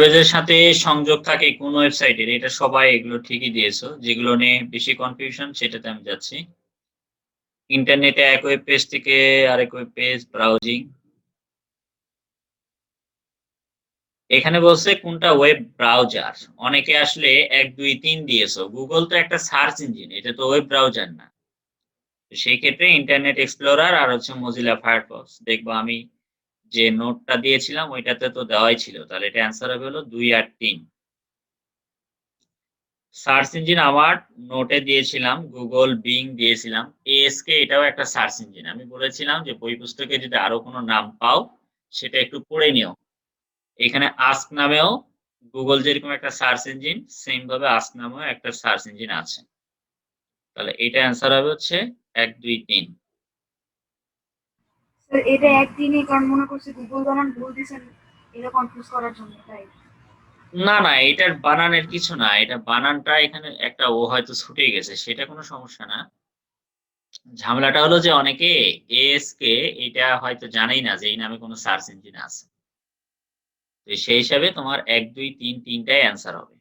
ডেটাবেজের সাথে সংযোগ থাকে কোন ওয়েবসাইটের, এটা সবাই এগুলো ঠিকই দিয়েছো। যেগুলো নিয়ে বেশি কনফিউশন সেটাতে আমি যাচ্ছি। ইন্টারনেটে এক ওয়েব পেজ থেকে আরেক ওয়েব পেজ ব্রাউজিং। এখানে বলছে কোনটা ওয়েব ব্রাউজার। অনেকে আসলে ১, ২, ৩ দিয়েছো। গুগল তো একটা সার্চ ইঞ্জিন, এটা তো ওয়েব ব্রাউজার না। তো সেই ক্ষেত্রে ইন্টারনেট এক্সপ্লোরার আর হচ্ছে মজিলা ফায়ারফক্স। দেখবো আমি যে নোটটা দিয়েছিলাম ওইটাতে তো দেওয়াই ছিল। তাহলে এটা অ্যান্সার হবে হলো ২ আর ৩। সার্চ ইঞ্জিন আমার নোটে দিয়েছিলাম গুগল, বিং দিয়েছিলাম। এএসকে এটাও একটা সার্চ ইঞ্জিন। আমি বলেছিলাম যে বই পুস্তকে যদি আরো কোনো নাম পাও সেটা একটু পড়ে নিও। এখানে আস্ক নামেও গুগল যেরকম একটা সার্চ ইঞ্জিন, সেম ভাবে আস্ক নামেও একটা সার্চ ইঞ্জিন আছে। তাহলে এটা অ্যান্সার হবে হচ্ছে ১, ২, ৩। স্যার এটা একদিনই কারণ মনে করছে গুগল বানান ভুল দিয়েছেন এটা কনফিউজ করার জন্য তাই। না, না, এটার বানানের কিছু না। এটা বানানটা এখানে একটা ও হয়তো ছুটে গেছে। সেটা কোনো সমস্যা না। ঝামেলাটা হলো যে অনেকে এএসকে এটা হয়তো জানেই না যে এই নামে কোনো সার্চ ইঞ্জিন আছে। তো সেই হিসাবে তোমার ১, ২, ৩ ৩ টাই অ্যান্সার হবে।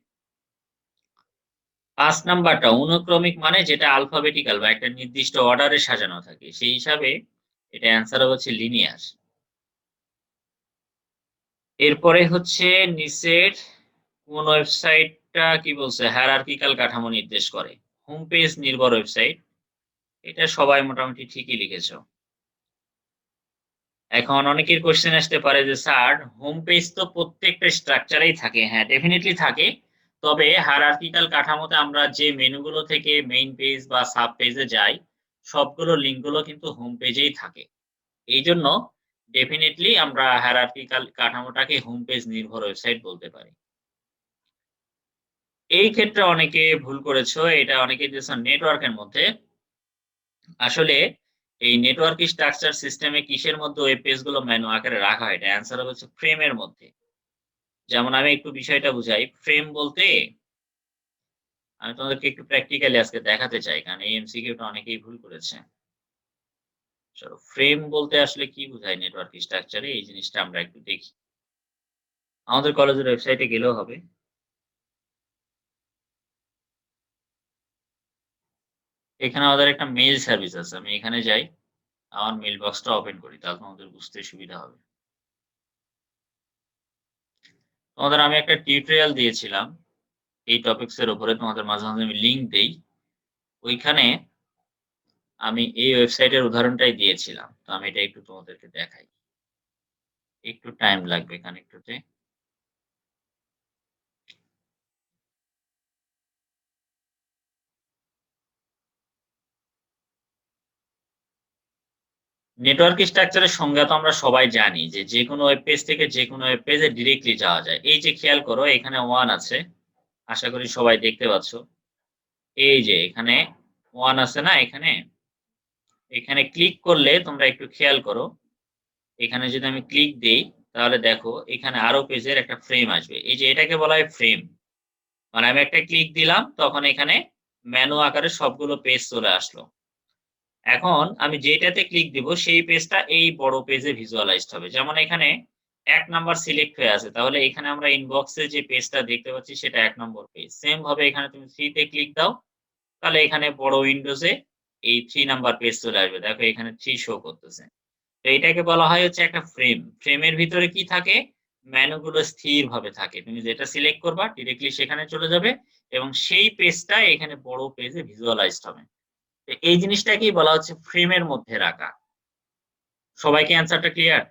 ৫ নাম্বারটা অনুক্রমিক মানে যেটা আলফাবেটিক্যাল বা একটা নির্দিষ্ট অর্ডারে সাজানো থাকে। সেই হিসাবে এটা অ্যান্সার হবে হচ্ছে লিনিয়ার। এরপরে হচ্ছে নিচের কোন ওয়েবসাইটটা কি বলছে হায়ারার্কিক্যাল কাঠামো নির্দেশ করে। হোম পেজ নির্ভর ওয়েবসাইট। এটা সবাই মোটামুটি ঠিকই লিখেছো। এখন অনেকের কোয়েশ্চেন আসতে পারে যে স্যার হোম পেজ তো প্রত্যেকটা স্ট্রাকচারেই থাকে। হ্যাঁ, ডেফিনিটলি থাকে। তবে হায়ারার্কিক্যাল কাঠামোতে আমরা যে মেনুগুলো থেকে মেইন পেজ বা সাব পেজে যাই সবগুলো লিঙ্ক গুলো কিন্তু হোম পেজেই থাকে। এইজন্য ডেফিনিটলি আমরা হায়ারার্কিক্যাল কাঠামোটাকে হোম পেজ নির্ভর ওয়েবসাইট বলতে পারি। এই ক্ষেত্রে অনেকে ভুল করেছো। এটা অনেকে দিয়েছো নেটওয়ার্কের মধ্যে। আসলে এই নেটওয়ার্ক স্ট্রাকচার সিস্টেমে কিসের মধ্যে ওয়েব পেজ গুলো মেনু আকারে রাখা হয়? এটা অ্যান্সার হবে হচ্ছে ফ্রেমের মধ্যে। যেমন আমি একটু বিষয়টা বুঝাই। ফ্রেম বলতে আমি তোমাদেরকে একটু প্র্যাকটিক্যালি আজকে দেখাতে চাই। কারণ এই এমসিকিউটা অনেকেই ভুল করেছে। চলো, ফ্রেম বলতে আসলে কি বোঝায় নেটওয়ার্ক স্ট্রাকচারে এই জিনিসটা আমরা একটু দেখি। আমাদের কলেজের ওয়েবসাইটে গেলেও হবে। এখানে আমাদের একটা মেইল সার্ভিস আছে। আমি এখানে যাই। আমার মেইল বক্সটা ওপেন করি। তাহলে তোমাদের বুঝতে সুবিধা হবে। তোমাদের আমি একটা টিউটোরিয়াল দিয়েছিলাম এই টপিকস এর উপরে। তোমাদের মাঝে, মাঝে আমি লিংক দেই। ওইখানে আমি এই ওয়েবসাইটের উদাহরণটাই দিয়েছিলাম। তো আমি এটা একটু তোমাদেরকে দেখাই। একটু টাইম লাগবে কানেক্ট হতে। নেটওয়ার্ক স্ট্রাকচারের সংজ্ঞা তো আমরা সবাই জানি যে যেকোনো ওয়েব পেজ থেকে যেকোনো ওয়েব পেজে ডিরেক্টলি যাওয়া যায়। এই যে খেয়াল করো এখানে 1 আছে। আশা করি সবাই দেখতে পাচ্ছ। এই যে এখানে 1 আছে না এখানে? এখানে ক্লিক করলে তোমরা একটু খেয়াল করো। এখানে যদি আমি ক্লিক দেই তাহলে দেখো এখানে আরো পেজের একটা ফ্রেম আসবে। এই যে এটাকে বলা হয় ফ্রেম। মানে আমি একটা ক্লিক দিলাম তখন এখানে মেনু আকারে সবগুলো পেজ চলে আসলো। এখন আমি যেটাতে ক্লিক দিব সেই পেজটা এই বড় পেজে ভিজুয়ালাইজড হবে। যেমন এখানে ১ নাম্বার সিলেক্ট হয়ে আছে। তাহলে এখানে আমরা ইনবক্সে যে পেজটা দেখতে পাচ্ছি সেটা ১ নম্বর পেজ। সেম ভাবে এখানে তুমি 3 তে ক্লিক দাও। তাহলে এখানে বড় উইন্ডোজে এই ৩ নাম্বার পেজ চলে আসবে। দেখো এখানে ৩ শো করতেছে। তো এটাকে বলা হয় হচ্ছে একটা ফ্রেম। ফ্রেমের ভিতরে কি থাকে? মেনুগুলো স্থিরভাবে থাকে। তুমি যেটা সিলেক্ট করবা ডিরেক্টলি সেখানে চলে যাবে এবং সেই পেজটা এখানে বড় পেজে ভিজুয়ালাইজড হবে। তো এই জিনিসটাকেই বলা হচ্ছে ফ্রেমের মধ্যে রাখা। সবাই কি অ্যান্সারটা ক্লিয়ার?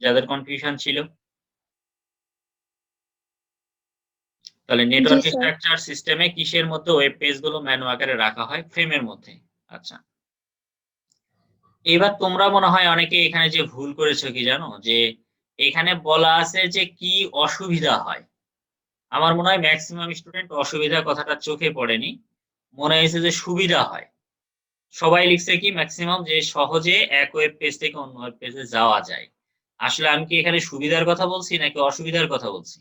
যাদের কনফিউশন ছিল? তাহলে জি নেটওয়ার্ক স্যার। স্ট্রাকচার সিস্টেমে কিসের মধ্যে ওয়েব পেজ গুলো মেনু আকারে রাখা হয়? ফ্রেমের মধ্যে। আচ্ছা। এবার তোমরা মনে হয় অনেকে এখানে যে ভুল করেছো কি জানো? যে এখানে বলা আছে যে কি অসুবিধা হয়। আমার মনে হয় মেক্সিমাম স্টুডেন্ট অসুবিধা কথাটা চোখে পড়েনি। মনে হয়েছে যে সুবিধা হয়। সবাই লিখছে কি মেক্সিমাম যে সহজে এক ওয়েব পেজ থেকে অন্য ওয়েব পেজে যাওয়া যায়। আসলে আমি কি এখানে সুবিধার কথা বলছি নাকি অসুবিধার কথা বলছি?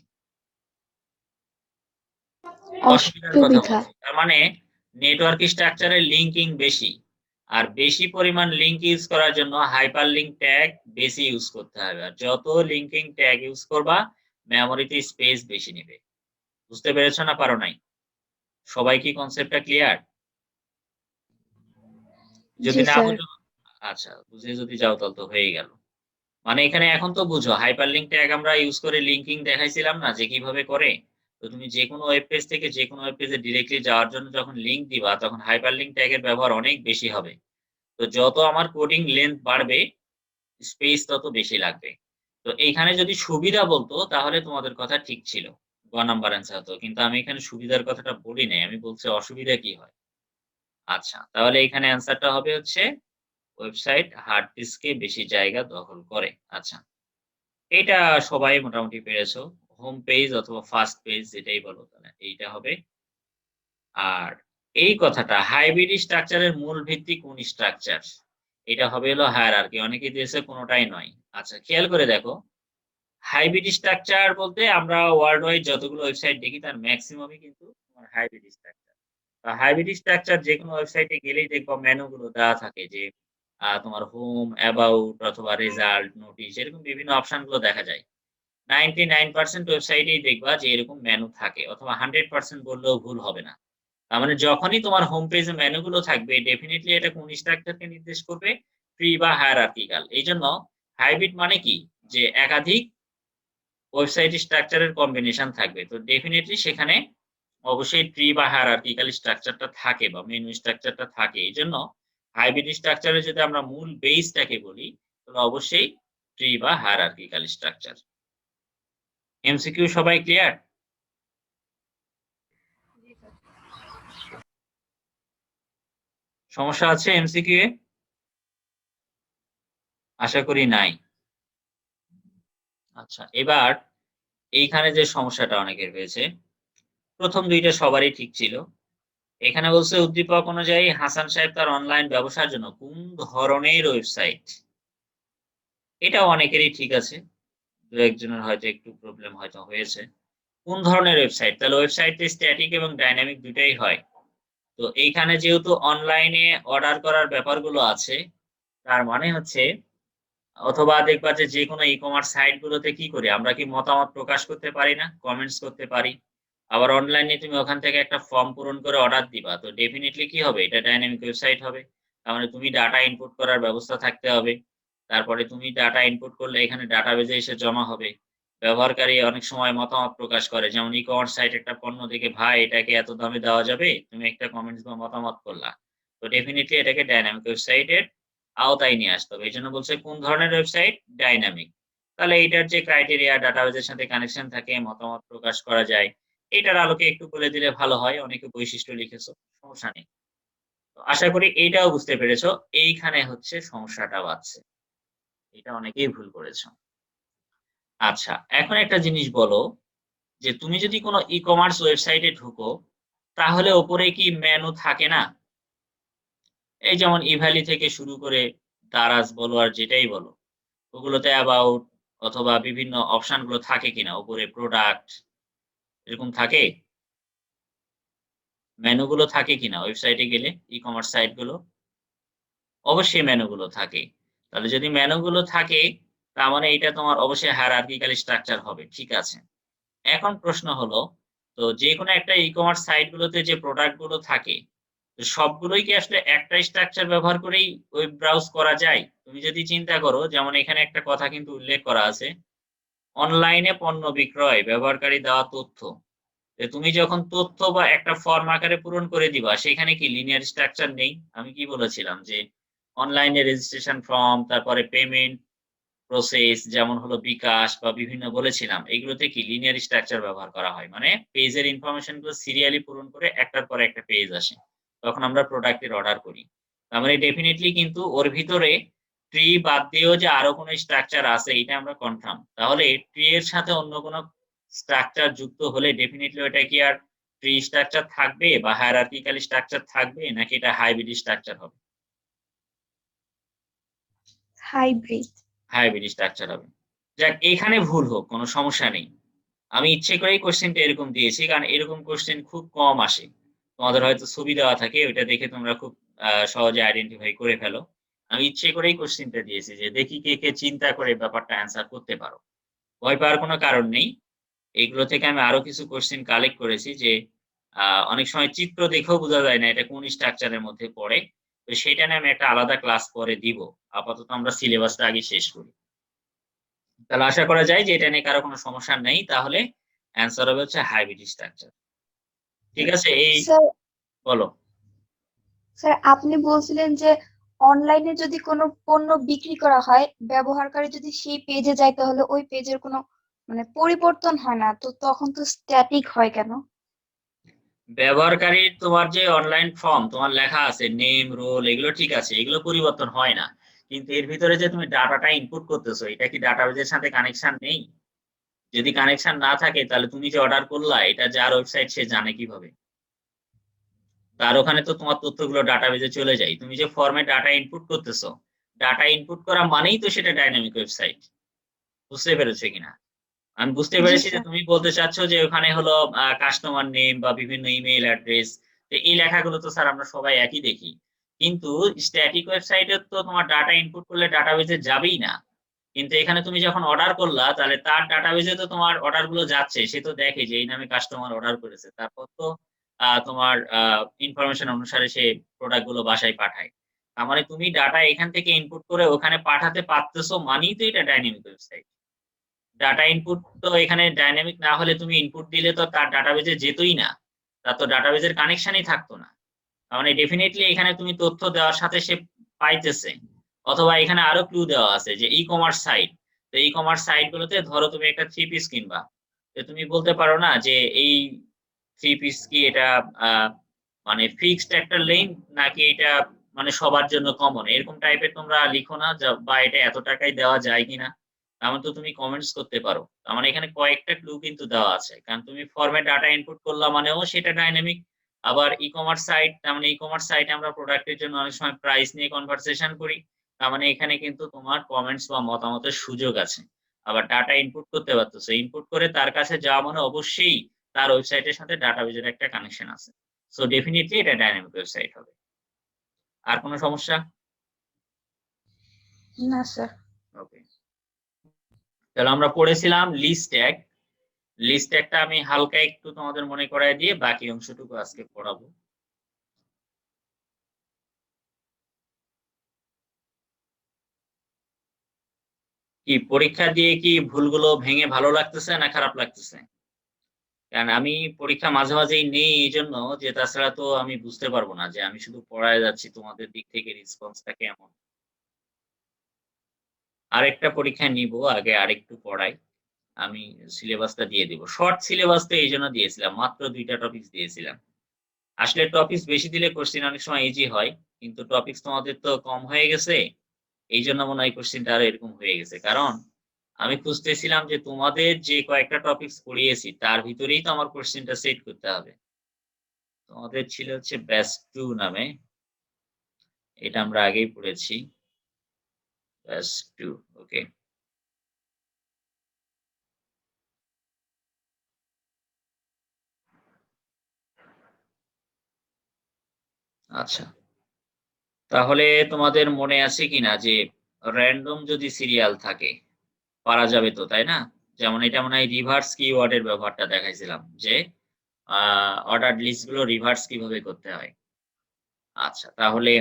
অসুবিধার কথা অসুবিধা। বলছি। তার মানে নেটওয়ার্ক স্ট্রাকচারের লিঙ্কিং বেশি। আর বেশি পরিমাণ লিঙ্ক ইউজ করার জন্য হাইপার লিঙ্ক ট্যাগ বেশি ইউজ করতে হবে। আর যত লিঙ্কিং ট্যাগ ইউজ করবা মেমোরিতে স্পেস বেশি নেবে। বুঝতে পেরেছো না পারো নাই? সবাই কি কনসেপ্টটা ক্লিয়ার? জি যদি না স্যার। বুঝো আচ্ছা, বুঝে যদি যাও তাহলে তো হয়েই গেল। মানে এখানে এখন তো বুঝো হাইপারলিংক ট্যাগ আমরা ইউজ করে লিংকিং দেখাইছিলাম না যে কিভাবে করে? তো তুমি যেকোনো ওয়েব পেজ থেকে যেকোনো ওয়েব পেজে ডিরেক্টলি যাওয়ার জন্য যখন লিংক দিবা তখন হাইপারলিংক ট্যাগের ব্যবহার অনেক বেশি হবে। তো যত আমার কোডিং লেন্থ বাড়বে স্পেস তত বেশি লাগবে। তো এইখানে যদি সুবিধা বলতো তাহলে তোমাদের কথা ঠিক ছিল। গ নাম্বার অ্যান্সার হতো। কিন্তু আমি এখানে সুবিধার কথাটা বলি নাই। আমি বলছি অসুবিধা কি হয়? আচ্ছা, তাহলে এখানে অ্যান্সারটা হবে হচ্ছে ওয়েবসাইট হার্ড ডিস্কে বেশি জায়গা দখল করে। আচ্ছা, এটা সবাই মোটামুটি পেরেছো। হোম পেজ অথবা ফার্স্ট পেজ যেটাই বলো তাহলে এইটা হবে। আর এই কথাটা হাইব্রিড স্ট্রাকচার এর মূল ভিত্তি কোন স্ট্রাকচার? এটা হবে হলো হায়ারার্কি। অনেকে দিয়েছে কোনটাই নয়। আচ্ছা, খেয়াল করে দেখো। হাইব্রিড স্ট্রাকচার বলতে আমরা ওয়ার্ল্ড ওয়াইড যতগুলো ওয়েবসাইট দেখি তার মেক্সিমামই কিন্তু তোমার হাইব্রিড স্ট্রাকচার। হাইব্রিড স্ট্রাকচার যেকোনো ওয়েবসাইটে গেলেই দেখবা মেনু গুলো দেওয়া থাকে যে তোমার হোম, অ্যাবাউট অথবা রেজাল্ট, নোটিশ এরকম বিভিন্ন অপশন গুলো দেখা যায়। 99% ওয়েবসাইটেই দেখবা যে এরকম মেনু থাকে অথবা 100% বললেও ভুল হবে না। তার মানে যখনই তোমার হোম পেজে মেনু গুলো থাকবে ডেফিনিটলি এটা কোন স্ট্রাকচারকে নির্দেশ করবে? ট্রি বা হায়ারার্কিক্যাল। এইজন্য হাইব্রিড মানে কি? যে একাধিক ওয়েবসাইট স্ট্রাকচার এর কম্বিনেশন থাকবে। তো ডেফিনিটলি সেখানে অবশ্যই ট্রি বা হায়ারার্কিক্যাল স্ট্রাকচারটা থাকে বা মেনু স্ট্রাকচারটা থাকে। এজন্য হাইব্রিড স্ট্রাকচারে যদি আমরা মূল বেসটাকে বলি, তাহলে অবশ্যই ট্রি বা হায়ারার্কিক্যাল স্ট্রাকচার। এমসিকিউ সবাই ক্লিয়ার? জি স্যার। সমস্যা আছে এমসিকিউ এ? আশা করি নাই। আচ্ছা, এবার এইখানে যে সমস্যাটা অনেকের হয়েছে, ১ম ২ টা সবারই ঠিক ছিল। এখানে বলছে উদ্দীপক অনুযায়ী হাসান সাহেব তার অনলাইন ব্যবসার জন্য কোন ধরনের ওয়েবসাইট? এটাও অনেকেরই ঠিক আছে। ২-১ জনের হয়তো একটু প্রবলেম হয়তো হয়েছে। কোন ধরনের ওয়েবসাইট? তাহলে ওয়েবসাইটে স্ট্যাটিক এবং ডাইনামিক ২ টাই হয়। তো এইখানে যেহেতু অনলাইনে অর্ডার করার ব্যাপারগুলো আছে, তার মানে হচ্ছে অথবা দেখবা যে যেকোনো ই-কমার্স সাইট গুলোতে কি করি? আমরা কি মতামত প্রকাশ করতে পারি না? কমেন্টস করতে পারি। আবার অনলাইনে তুমি ওখান থেকে একটা ফর্ম পূরণ করে অর্ডার দিবা। তো ডেফিনিটলি কি হবে? এটা ডাইনামিক ওয়েবসাইট হবে। তার মানে তুমি ডাটা ইনপুট করার ব্যবস্থা থাকতে হবে। তারপরে তুমি ডাটা ইনপুট করলে এখানে ডাটাবেজে এসে জমা হবে। ব্যবহারকারী অনেক সময় মতামত প্রকাশ করে। যেমন ই-কমার্স সাইট একটা পণ্য দেখে, "ভাই এটাকে এত দামে দেওয়া যাবে?" তুমি একটা কমেন্টস বা মতামত করলা। তো ডেফিনিটলি এটাকে ডাইনামিক ওয়েবসাইটের আওতায় নিয়ে আসতে হবে। এজন্য বলছে কোন ধরনের ওয়েবসাইট? ডাইনামিক। তাহলে এইটার যে ক্রাইটেরিয়া ডাটাবেজের সাথে কানেকশন থাকে, মতামত প্রকাশ করা যায়। এটার আলোকে একটু বলে দিলে ভালো হয়। অনেকে বৈশিষ্ট্য লিখেছো। সমস্যা নেই। তো আশা করি এইটাও বুঝতে পেরেছো। এইখানে হচ্ছে সমস্যাটা বাধছে। এটা অনেকেই ভুল করেছো। আচ্ছা, এখন একটা জিনিস বলো যে তুমি যদি কোন ই-কমার্স ওয়েবসাইটে ঢুকো, তাহলে ওপরে কি মেনু থাকে না? এই যেমন ইভালি থেকে শুরু করে দারাজ বলো আর যেটাই বলো। ওগুলোতে অ্যাবাউট অথবা বিভিন্ন অপশন গুলো থাকে কিনা? উপরে প্রোডাক্ট এরকম থাকে? মেনু গুলো থাকে কিনা ওয়েবসাইটে গেলে ই-কমার্স সাইট গুলো? অবশ্যই মেনু গুলো থাকে। তাহলে যদি মেনু গুলো থাকে, তার মানে এটা তোমার অবশ্যই হায়ারার্কিক্যাল স্ট্রাকচার হবে। ঠিক আছে। এখন প্রশ্ন হলো, তো যেকোনো একটা ই-কমার্স সাইট গুলোতে যে প্রোডাক্ট গুলো থাকে, তো সবগুলোই কি আসলে একটা স্ট্রাকচার ব্যবহার করেই ওয়েব ব্রাউজ করা যায়? তুমি যদি চিন্তা করো যেমন এখানে একটা কথা কিন্তু উল্লেখ করা আছে, অনলাইনে পণ্য বিক্রয় ব্যবহারকারী দেওয়া তথ্য। তুমি যখন তথ্য বা একটা ফর্ম আকারে পূরণ করে দিবা, সেখানে কি লিনিয়ার স্ট্রাকচার নেই? আমি কি বলেছিলাম যে অনলাইনে রেজিস্ট্রেশন ফর্ম, তারপরে পেমেন্ট প্রসেস যেমন হলো বিকাশ বা বিভিন্ন বলেছিলাম, এগুলোতে কি লিনিয়ার স্ট্রাকচার ব্যবহার করা হয়। মানে পেজের ইনফরমেশন গুলো সিরিয়ালি পূরণ করে একটার পর একটা পেজ আসে। তখন আমরা প্রোডাক্টের অর্ডার করি। তার মানে ডেফিনিটলি কিন্তু ওর ভিতরে ট্রি বাদ দিয়েও যে আরো কোনো স্ট্রাকচার আছে এটা আমরা কনফার্ম। তাহলে ট্রি এর সাথে অন্য কোনো স্ট্রাকচার যুক্ত হলে ডেফিনিটলি ওটা কি আর ট্রি স্ট্রাকচার থাকবে বা হায়ারার্কিক্যাল স্ট্রাকচার থাকবে নাকি এটা হাইব্রিড স্ট্রাকচার হবে? হাইব্রিড। হাইব্রিড স্ট্রাকচার হবে। যাক এখানে ভুল হোক কোনো সমস্যা নেই। আমি ইচ্ছে করেই কোয়েশ্চেনটা এরকম দিয়েছি কারণ এরকম কোয়েশ্চেন খুব কম আসে। তোমাদের হয়তো ছবি দেওয়া থাকে ওইটা দেখে তোমরা খুব সহজে আইডেন্টিফাই করে ফেলো। আমি ইচ্ছে করেই কোয়েশ্চেনটা দিয়েছি যে দেখি কে চিন্তা করে ব্যাপারটা অ্যান্সার করতে পারো। ভয় পাওয়ার কোনো কারণ নেই। এইগুলো থেকে আমি আরো কিছু কোশ্চেন কালেক্ট করেছি যে অনেক সময় চিত্র দেখেও বোঝা যায় না এটা কোন স্ট্রাকচারের মধ্যে পড়ে। তো সেটা নিয়ে আমি একটা আলাদা ক্লাস পরে দিব। আপাতত আমরা সিলেবাসটা আগে শেষ করি। তাহলে আশা করা যায় যে এটা নিয়ে কারো কোনো সমস্যা নেই। তাহলে অ্যান্সার হবে হচ্ছে হাইব্রিড স্ট্রাকচার। ঠিক আছে? এই স্যার বলো। স্যার আপনি বলছিলেন যে অনলাইনে যদি কোনো পণ্য বিক্রি করা হয়, ব্যবহারকারী যদি সেই পেজে যায় তাহলে ওই পেজের কোনো মানে পরিবর্তন হয় না, তো তখন তো স্ট্যাটিক হয় কেন? ব্যবহারকারীর তোমার যে অনলাইন ফর্ম তোমার লেখা আছে নেম, রোল এগুলো ঠিক আছে। এগুলো পরিবর্তন হয় না। কিন্তু এর ভিতরে যে তুমি ডাটাটা ইনপুট করতেছো এটা কি ডাটাবেজের সাথে কানেকশন নেই? যদি কানেকশন না থাকে তাহলে তুমি যে অর্ডার করলা এটা যার ওয়েবসাইট সে জানে কিভাবে? তার ওখানে তো তোমার তথ্যগুলো ডাটাবেজে চলে যায়। তুমি যে ফর্মে ডাটা ইনপুট করতেছো, ডাটা ইনপুট করা মানেই তো সেটা ডাইনামিক ওয়েবসাইট। বুঝতে পেরেছো কিনা? আমি বুঝতে জি পেরেছি যে স্যার। তুমি বলতে চাচ্ছ যে ওখানে হলো কাস্টমার নেম বা বিভিন্ন ইমেইল অ্যাড্রেস। তো এই লেখাগুলো তো স্যার আমরা সবাই একই দেখি। কিন্তু স্ট্যাটিক ওয়েবসাইটে তো তোমার ডাটা ইনপুট করলে ডাটাবেজে যাবেই না। কিন্তু এখানে তুমি যখন অর্ডার করলা তাহলে তার ডাটাবেজে তো তোমার অর্ডার গুলো যাচ্ছে। সে তো দেখে যে এই নামে কাস্টমার অর্ডার করেছে। তারপর তো তোমার ইনফরমেশন অনুসারে সে প্রোডাক্ট গুলো বাসায় পাঠায়। তার মানে তুমি ডাটা এখান থেকে ইনপুট করে ওখানে পাঠাতে পারতেছো মানেই তো এটা ডাইনামিক ওয়েবসাইট। ডাটা ইনপুট তো এখানে ডাইনামিক না হলে তুমি ইনপুট দিলে তো তার ডাটাবেজে যেতই না। তার তো ডাটাবেজের কানেকশনই থাকতো না। তার মানে ডেফিনিটলি এখানে তুমি তথ্য দেওয়ার সাথে সে পাইতেছে। অথবা এখানে আরো ক্লু দেওয়া আছে যে ই-কমার্স সাইট। তো ই-কমার্স সাইট গুলোতে ধরো তুমি একটা থ্রি পিস কিনবা। তো তুমি বলতে পারো না যে এই থ্রি পিস কি এটা আহ মানে ফিক্সড একটা লিঙ্ক নাকি এটা মানে সবার জন্য কমন এরকম টাইপের তোমরা লিখো না বা এটা এত টাকায় দেওয়া যায় কিনা। এমন তো তুমি কমেন্টস করতে পারো। তার মানে এখানে কয়েকটা ক্লু কিন্তু দেওয়া আছে। কারণ তুমি ফর্মে ডাটা ইনপুট করলা মানেও সেটা ডাইনামিক। আবার ই-কমার্স সাইট তার মানে ই-কমার্স সাইটে আমরা প্রোডাক্টের জন্য অনেক সময় প্রাইস নিয়ে কনভারসেশন করি। তার মানে এখানে কিন্তু তোমার কমেন্টস বা মতামতের সুযোগ আছে। আবার ডাটা ইনপুট করতে পারতেছো। ইনপুট করে তার কাছে যাওয়া মানে অবশ্যই তার ওয়েবসাইটের সাথে ডাটাবেজের একটা কানেকশন আছে। সো ডেফিনিটলি এটা ডাইনামিক ওয়েবসাইট হবে। আর কোনো সমস্যা? না স্যার। ওকে। তাহলে আমরা পড়েছিলাম লিস্ট ট্যাগ। লিস্ট ট্যাগটা আমি হালকা একটু তোমাদের মনে করায় দিয়ে বাকি অংশটুকু আজকে পড়াবো। কি পরীক্ষা দিয়ে কি ভুলগুলো ভেঙে ভালো লাগতেছে না খারাপ লাগতেছে? কারণ আমি পরীক্ষা মাঝে মাঝেই নেই এইজন্য যে তাছাড়া তো আমি বুঝতে পারবো না যে আমি শুধু পড়ায় যাচ্ছি তোমাদের দিক থেকে রেসপন্সটা কেমন। আরেকটা পরীক্ষা নিব আগে আরেকটু পড়াই। আমি সিলেবাসটা দিয়ে দিব। শর্ট সিলেবাস তো এইজন্য দিয়েছিলাম। মাত্র ২ টা টপিকস দিয়েছিলাম। আসলে টপিকস বেশি দিলে কোশ্চেন অনেক সময় ইজি হয়। কিন্তু টপিকস তোমাদের তো কম হয়ে গেছে। এইজন্য মনে হয় কোশ্চেনটা আরো এরকম হয়ে গেছে। কারণ আমি খুঁজতেছিলাম যে তোমাদের যে কয়েকটা টপিকস পড়িয়েছি তার ভিতরেই তো আমার কোশ্চেনটা সেট করতে হবে। তোমাদের ছিল হচ্ছে ব্যাচ 2 নামে। এটা আমরা আগেই পড়েছি। ব্যাচ 2 ওকে। আচ্ছা। তাহলে তোমাদের মনে আছে কিনা যে র‍্যান্ডম যদি সিরিয়াল থাকে পারা যাবে তো, তাই না? যেমন এটা মনে হয় রিভার্স কিওয়ার্ড এর ব্যবহারটা দেখাইছিলাম যে অর্ডারড লিস্ট গুলো রিভার্স কিভাবে করতে হয়। আচ্ছা তাহলে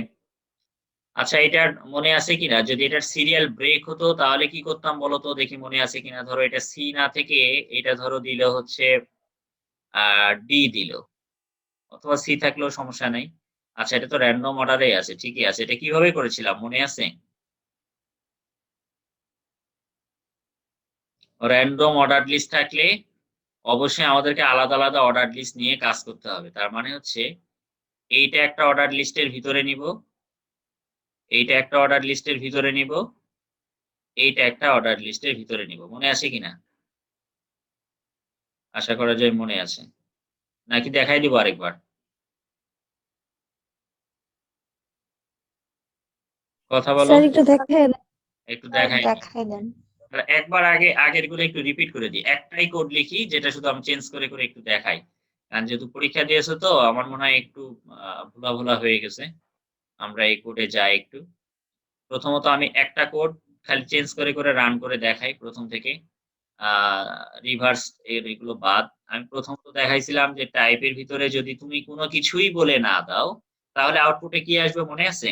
আচ্ছা এটার মনে আছে কিনা যদি এটার সিরিয়াল ব্রেক হতো তাহলে কি করতাম বলো তো দেখি মনে আছে কিনা? ধরো এটা সি না থেকে এটা ধরো দিল হচ্ছে ডি দিল অথবা সি থাকলেও সমস্যা নাই। আচ্ছা এটা তো র‍্যান্ডম অর্ডারেই আছে। ঠিকই আছে। এটা কিভাবে করেছিলাম মনে আছে? র‍্যান্ডম অর্ডারড লিস্ট থাকলে অবশ্যই আমাদেরকে আলাদা, আলাদা অর্ডারড লিস্ট নিয়ে কাজ করতে হবে। তার মানে হচ্ছে এইটা একটা অর্ডারড লিস্টের ভিতরে নিবো, এইটা একটা অর্ডারড লিস্টের ভিতরে নিবো, এইটা একটা অর্ডারড লিস্টের ভিতরে নিবো। মনে আছে কিনা? আশা করা যায় মনে আছে। নাকি দেখাই দিব আরেকবার? কথা বলো। স্যার একটু দেখেন। একটু স্যার দেখাই দিই। দেখাই দেন। তাহলে একবার আগেরগুলো একটু রিপিট করে দিই। একটাই কোড লিখি যেটা শুধু আমি চেঞ্জ করে, করে একটু দেখাই। কারণ যেহেতু পরীক্ষা দিয়েছো তো আমার মনে হয় একটু ভোলা, ভোলা হয়ে গেছে। আমরা এই কোডে যাই একটু। প্রথমত আমি একটা কোড খালি চেঞ্জ করে, করে রান করে দেখাই ১ম থেকে। রিভার্স এগুলো বাদ। আমি প্রথমত দেখাইছিলাম যে টাইপের ভিতরে যদি তুমি কোনো কিছুই বলে না দাও, তাহলে আউটপুটে কি আসবে মনে আছে?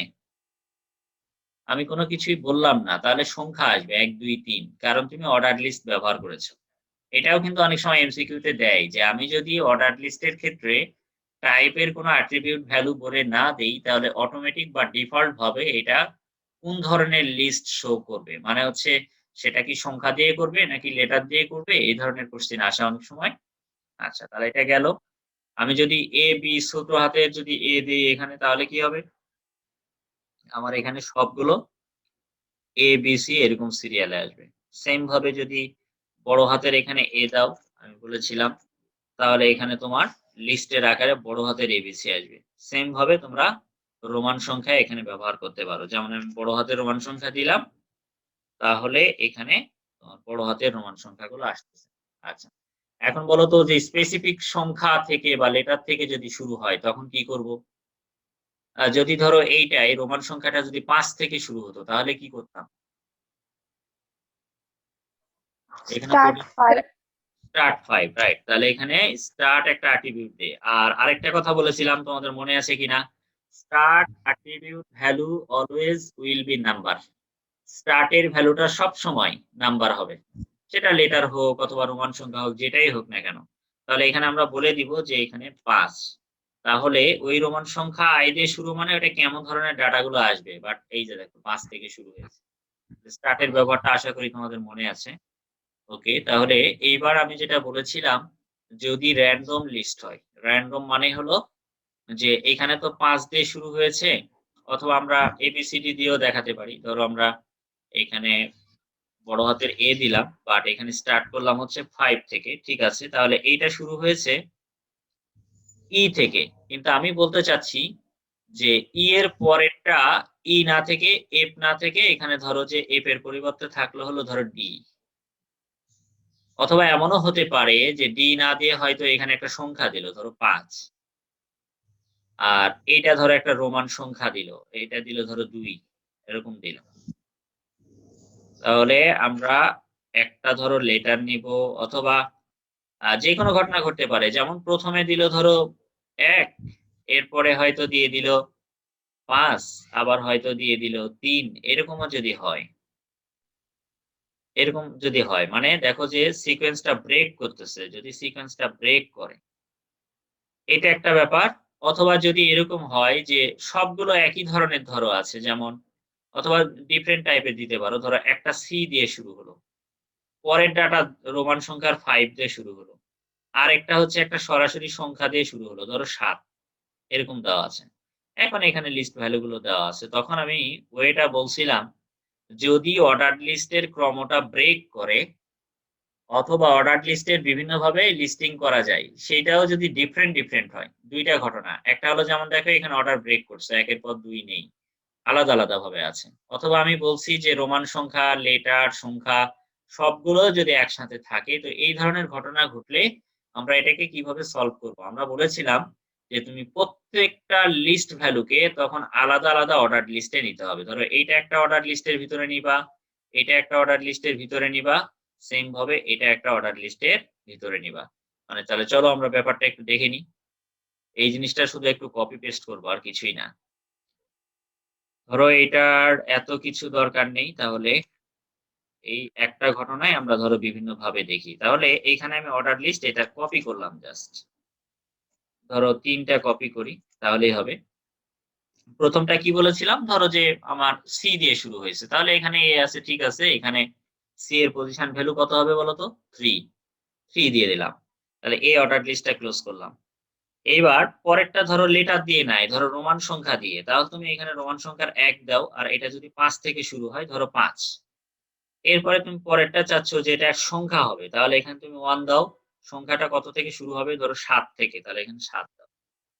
আমি কোনো কিছুই বললাম না। তাহলে সংখ্যা আসবে ১, ২, ৩ কারণ তুমি অর্ডার লিস্ট ব্যবহার করেছো। এটাও কিন্তু অনেক সময় এমসিকিউ তে দেয় যে আমি যদি অর্ডার লিস্টের ক্ষেত্রে টাইপের কোনো অ্যাট্রিবিউট ভ্যালু বলে না দেই, তাহলে অটোমেটিক বা ডিফল্ট ভাবে এটা কোন ধরনের লিস্ট শো করবে। মানে হচ্ছে সেটা কি সংখ্যা দিয়ে করবে নাকি লেটার দিয়ে করবে? এই ধরনের কোয়েশ্চেন আসে অনেক সময়। আচ্ছা, তাহলে এটা গেল। আমি যদি A, B ছোট হাতের যদি A দেই এখানে তাহলে কি হবে? আমার এখানে সবগুলো A, B, C এরকম সিরিয়ালে আসবে। সেম ভাবে যদি বড় হাতের এখানে A দাও, আমি বলেছিলাম, তাহলে এখানে তোমার লিস্টের আকারে বড় হাতের ABC আসবে। সেম ভাবে তোমরা রোমান সংখ্যা এখানে ব্যবহার করতে পারো। যেমন আমি বড় হাতের রোমান সংখ্যা দিলাম, তাহলে এখানে তোমার বড় হাতের রোমান সংখ্যাগুলো আসতেছে। আচ্ছা। এখন বলো তো যে স্পেসিফিক সংখ্যা থেকে বা লেটার থেকে যদি শুরু হয় তখন কি করব? যদি ধরো এই রোমান সংখ্যাটা যদি ৫ থেকে শুরু হতো তাহলে কি করতাম? এখানে স্টার্ট কোডিং 5। Start 5 right. তাহলে এখানে স্টার্ট একটা অ্যাট্রিবিউট দেই। আর আরেকটা কথা বলেছিলাম তোমাদের মনে আছে কিনা? Start attribute value always will be number. Start এর ভ্যালুটা সবসময় নাম্বার হবে। সেটা লেটার হোক অথবা রোমান সংখ্যা হোক যেটাই হোক না কেন। তাহলে এখানে আমরা বলে দিব যে এখানে ৫। তাহলে ওই রোমান সংখ্যা i দিয়ে শুরু মানে ওটা কেমন ধরনের ডাটাগুলো আসবে। বাট এই যে দেখো ৫ থেকে শুরু হয়েছে। স্টার্ট এর ব্যবহারটা আশা করি তোমাদের মনে আছে। ওকে, তাহলে এইবার আমি যেটা বলেছিলাম, যদি র‍্যান্ডম লিস্ট হয়। র‍্যান্ডম মানে হলো যে এখানে তো ৫ দিয়ে শুরু হয়েছে অথবা আমরা ABCD দিয়েও দেখাতে পারি। ধরো আমরা এখানে বড় হাতের A দিলাম, বাট এখানে স্টার্ট করলাম হচ্ছে ৫ থেকে। ঠিক আছে? তাহলে এইটা শুরু হয়েছে E থেকে। কিন্তু আমি বলতে চাচ্ছি যে E এর পরেরটা E না থেকে F না থেকে এখানে ধরো যে F এর পরিবর্তে থাকলো হলো ধরো D। অথবা এমনও হতে পারে যে D না দিয়ে হয়তো এখানে একটা সংখ্যা দিল, ধরো ৫। আর এইটা ধরো একটা রোমান সংখ্যা দিল। এইটা দিল ধরো ২ এরকম দিল। তাহলে আমরা একটা ধরো লেটার নিব অথবা যেকোনো ঘটনা ঘটতে পারে। যেমন ১ম এ দিল ধরো ১, এরপরে হয়তো দিয়ে দিল ৫, আবার হয়তো দিয়ে দিল ৩ এরকমও যদি হয়। এরকম যদি হয় মানে দেখো যে সিকোয়েন্সটা ব্রেক করতেছে। যদি সিকোয়েন্সটা ব্রেক করে, এটা একটা ব্যাপার। অথবা যদি এরকম হয় যে সবগুলো একই ধরনের ধরো আছে যেমন অথবা ডিফারেন্ট টাইপের দিতে পারো। ধরো একটা C দিয়ে শুরু হলো। পরের ডাটা রোমান সংখ্যার ৫ দিয়ে শুরু হলো। আরেকটা হচ্ছে একটা সরাসরি সংখ্যা দিয়ে শুরু হলো। ধরো ৭ এরকম দেওয়া আছে। এখন এখানে লিস্ট ভ্যালু গুলো দেওয়া আছে। তখন আমি ওয়েটা বলছিলাম যদি অর্ডার লিস্টের ক্রমটা ব্রেক করে অথবা অর্ডার লিস্টের বিভিন্নভাবে লিস্টিং করা যায়। সেইটাও যদি ডিফারেন্ট হয়। ২ টা ঘটনা। একটা হলো যেমন দেখো এখানে অর্ডার ব্রেক করছে। ১ এর পর ২ নেই। আলাদা ভাবে আছে। অথবা আমি বলছি যে রোমান সংখ্যা, লেটার, সংখ্যা সবগুলো যদি একসাথে থাকে তো এই ধরনের ঘটনা ঘটলে আমরা এটাকে কিভাবে সলভ করব? আমরা বলেছিলাম যে তুমি প্রত্যেকটা লিস্ট ভ্যালুকে তখন আলাদা অর্ডার লিস্টে নিতে হবে। ধরো এইটা একটা অর্ডার লিস্টের ভিতরে নিবা, এটা একটা অর্ডার লিস্টের ভিতরে নিবা, সেম ভাবে এটা একটা অর্ডার লিস্টের ভিতরে নিবা। মানে তাহলে চলো আমরা ব্যাপারটা একটু দেখে নিই। এই জিনিসটা শুধু একটু কপি পেস্ট করব আর কিছুই না। ধরো এটার এত কিছু দরকার নেই। তাহলে এই একটা ঘটনায় আমরা ধরো বিভিন্নভাবে দেখি। তাহলে এইখানে আমি অর্ডার লিস্ট এটা কপি করলাম জাস্ট। ধরো ৩ টা কপি করি তাহলেই হবে। ১ম টা কি বলেছিলাম? ধরো যে আমার C দিয়ে শুরু হয়েছে। তাহলে এখানে A আছে ঠিক আছে। এখানে C এর পজিশন ভ্যালু কত হবে বলো তো? ৩। ৩ দিয়ে দিলাম। তাহলে A অর্ডার লিস্টটা ক্লোজ করলাম। এইবার পরেরটা ধরো লেটার দিয়ে নাই, ধরো রোমান সংখ্যা দিয়ে। তাহলে তুমি এখানে রোমান সংখ্যার ১ দাও আর এটা যদি ৫ থেকে শুরু হয় ধরো ৫। এরপরে তুমি পরেরটা চাচ্ছ যে এটা এক সংখ্যা হবে। তাহলে এখানে তুমি ১ দাও। সংখ্যাটা কত থেকে শুরু হবে? ধরো ৭ থেকে। তাহলে এখানে ৭ দাও।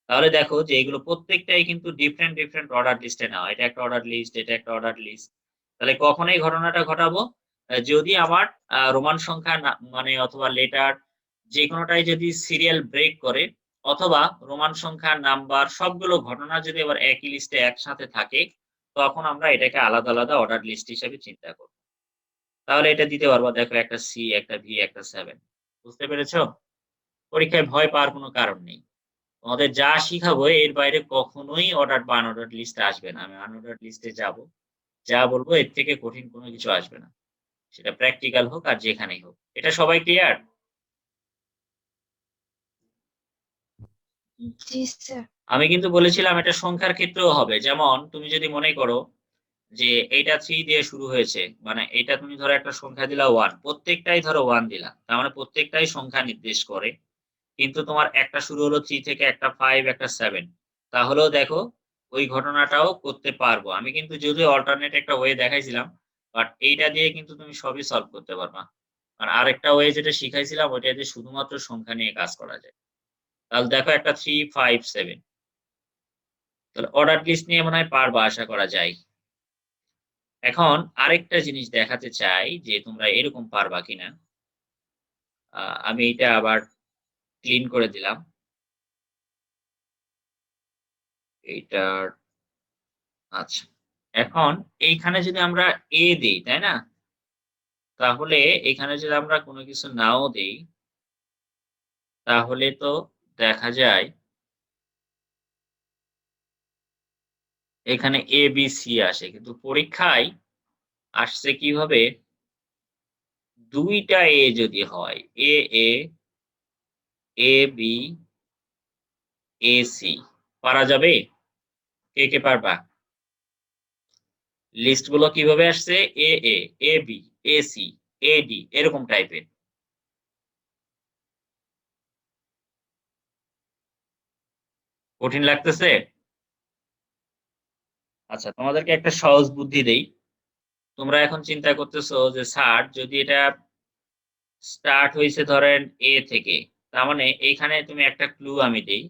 তাহলে দেখো যে এগুলো প্রত্যেকটাই কিন্তু ডিফারেন্ট অর্ডার লিস্টে নেওয়া। এটা একটা অর্ডার লিস্ট, এটা একটা অর্ডার লিস্ট। তাহলে কখন এই ঘটনাটা ঘটাবো? যদি আমার রোমান সংখ্যা না মানে অথবা লেটার যেকোনোটাই যদি সিরিয়াল ব্রেক করে অথবা রোমান সংখ্যা, নাম্বার সবগুলো ঘটনা যদি আবার একই লিস্টে একসাথে থাকে, তখন আমরা এটাকে আলাদা অর্ডার লিস্ট হিসেবে চিন্তা করব। তাহলে এটা দিতে পারবা। দেখো একটা সি, একটা ভি, একটা 7। বুঝতে পেরেছো? পরীক্ষায় ভয় পাওয়ার কোনো কারণ নেই। তোমাদের যা শিখাবো এর বাইরে কখনোই অর্ডার বা আনঅর্ডারড লিস্টে আসবে না। আমি আনঅর্ডারড লিস্টে যাবো। যা বলবো এর থেকে কঠিন কোনো কিছু আসবে না। সেটা প্র্যাকটিক্যাল হোক আর যেখানেই হোক। এটা সবাই ক্লিয়ার? জি স্যার। আমি কিন্তু বলেছিলাম এটা সংখ্যার ক্ষেত্রেও হবে। যেমন তুমি যদি মনে করো যে এইটা 3 দিয়ে শুরু হয়েছে। মানে এটা তুমি ধরো একটা সংখ্যা দিলা 1, প্রত্যেকটাই ধরো 1 দিলা। তার মানে প্রত্যেকটাই সংখ্যা নির্দেশ করে। কিন্তু তোমার একটা শুরু হলো 3 থেকে, একটা 5, একটা 7। তাহলেও দেখো ওই ঘটনাটাও করতে পারবো। আমি কিন্তু যদিও অল্টারনেট একটা ওয়ে দেখাইছিলাম, বাট এইটা দিয়ে কিন্তু তুমি সবই সলভ করতে পারবা। আর আরেকটা ওয়ে যেটা শিখাইছিলাম ওইটা দিয়ে শুধুমাত্র সংখ্যা নিয়ে কাজ করা যায়। তাহলে দেখো একটা 3, 5, 7। তাহলে অর্ডার লিস্ট নিয়ে মনে হয় পারবা আশা করা যায়। এখন আরেকটা জিনিস দেখাতে চাই যে তোমরা এরকম পারবা কিনা। আমি এইটা আবার ক্লিন করে দিলাম। এইটার আচ্ছা। এখন এইখানে যদি আমরা A দেই, তাই না? তাহলে এখানে যদি আমরা কোনো কিছু নাও দেই, তাহলে তো দেখা যায় এখানে A, B, C আসে। কিন্তু পরীক্ষায় আসছে কিভাবে? ২ টা A যদি হয়, A, A, B, A, C পারা যাবে? কে পারবা? লিস্ট গুলো কিভাবে আসছে? A, A, B, A, C, A, D এরকম টাইপের। কঠিন লাগতেছে? আচ্ছা, তোমাদেরকে একটা সহজ বুদ্ধি দেই। তোমরা এখন চিন্তা করতেছো যে স্যার যদি এটা স্টার্ট হইছে ধরেন A থেকে, তার মানে এইখানে তুমি একটা ক্লু আমি দেই।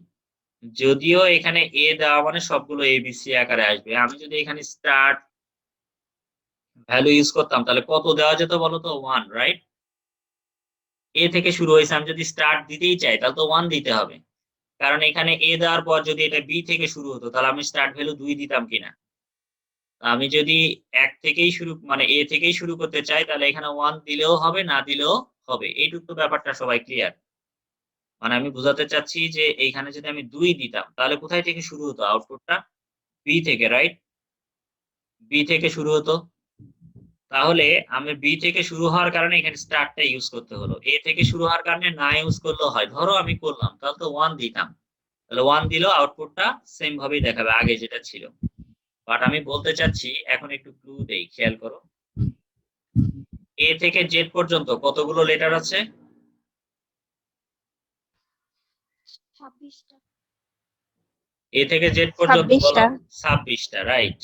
যদিও এখানে A দেওয়া মানে সবগুলো ABC আকারে আসবে। আমি যদি এখানে স্টার্ট ভ্যালু ইউজ করতাম তাহলে কত দেওয়া যেত বলো তো? 1, রাইট? A থেকে শুরু হইছে, আমি যদি স্টার্ট দিতেই চাই তাহলে তো 1 দিতে হবে। কারণ এখানে A দেওয়ার পর যদি এটা B থেকে শুরু হতো তাহলে আমি স্টার্ট ভ্যালু 2 দিতাম কিনা? আমি যদি ১ থেকেই শুরু মানে A থেকেই শুরু করতে চাই তাহলে এখানে 1 দিলেও হবে, না দিলেও হবে। এইটুক তো ব্যাপারটা সবাই ক্লিয়ার। মানে আমি বুঝাতে চাচ্ছি যে এইখানে যদি আমি 2 দিতাম তাহলে কোথায় থেকে শুরু হতো আউটপুটটা? B থেকে, রাইট? B থেকে শুরু হতো। তাহলে আমি B থেকে শুরু হওয়ার কারণে এখানে স্টারটা ইউজ করতে হলো। A থেকে শুরু হওয়ার কারণে না ইউজ করলেও হয়। ধরো আমি করলাম তাহলে তো 1 দিতাম। তাহলে 1 দিলেও আউটপুটটা সেম ভাবেই দেখাবে আগে যেটা ছিল। বাট আমি বলতে চাচ্ছি এখন একটু ক্লু দেই, খেয়াল করো। A থেকে Z পর্যন্ত কতগুলো লেটার আছে? 26 টা। A থেকে Z পর্যন্ত 26 বলো। টা। 26 টা, রাইট?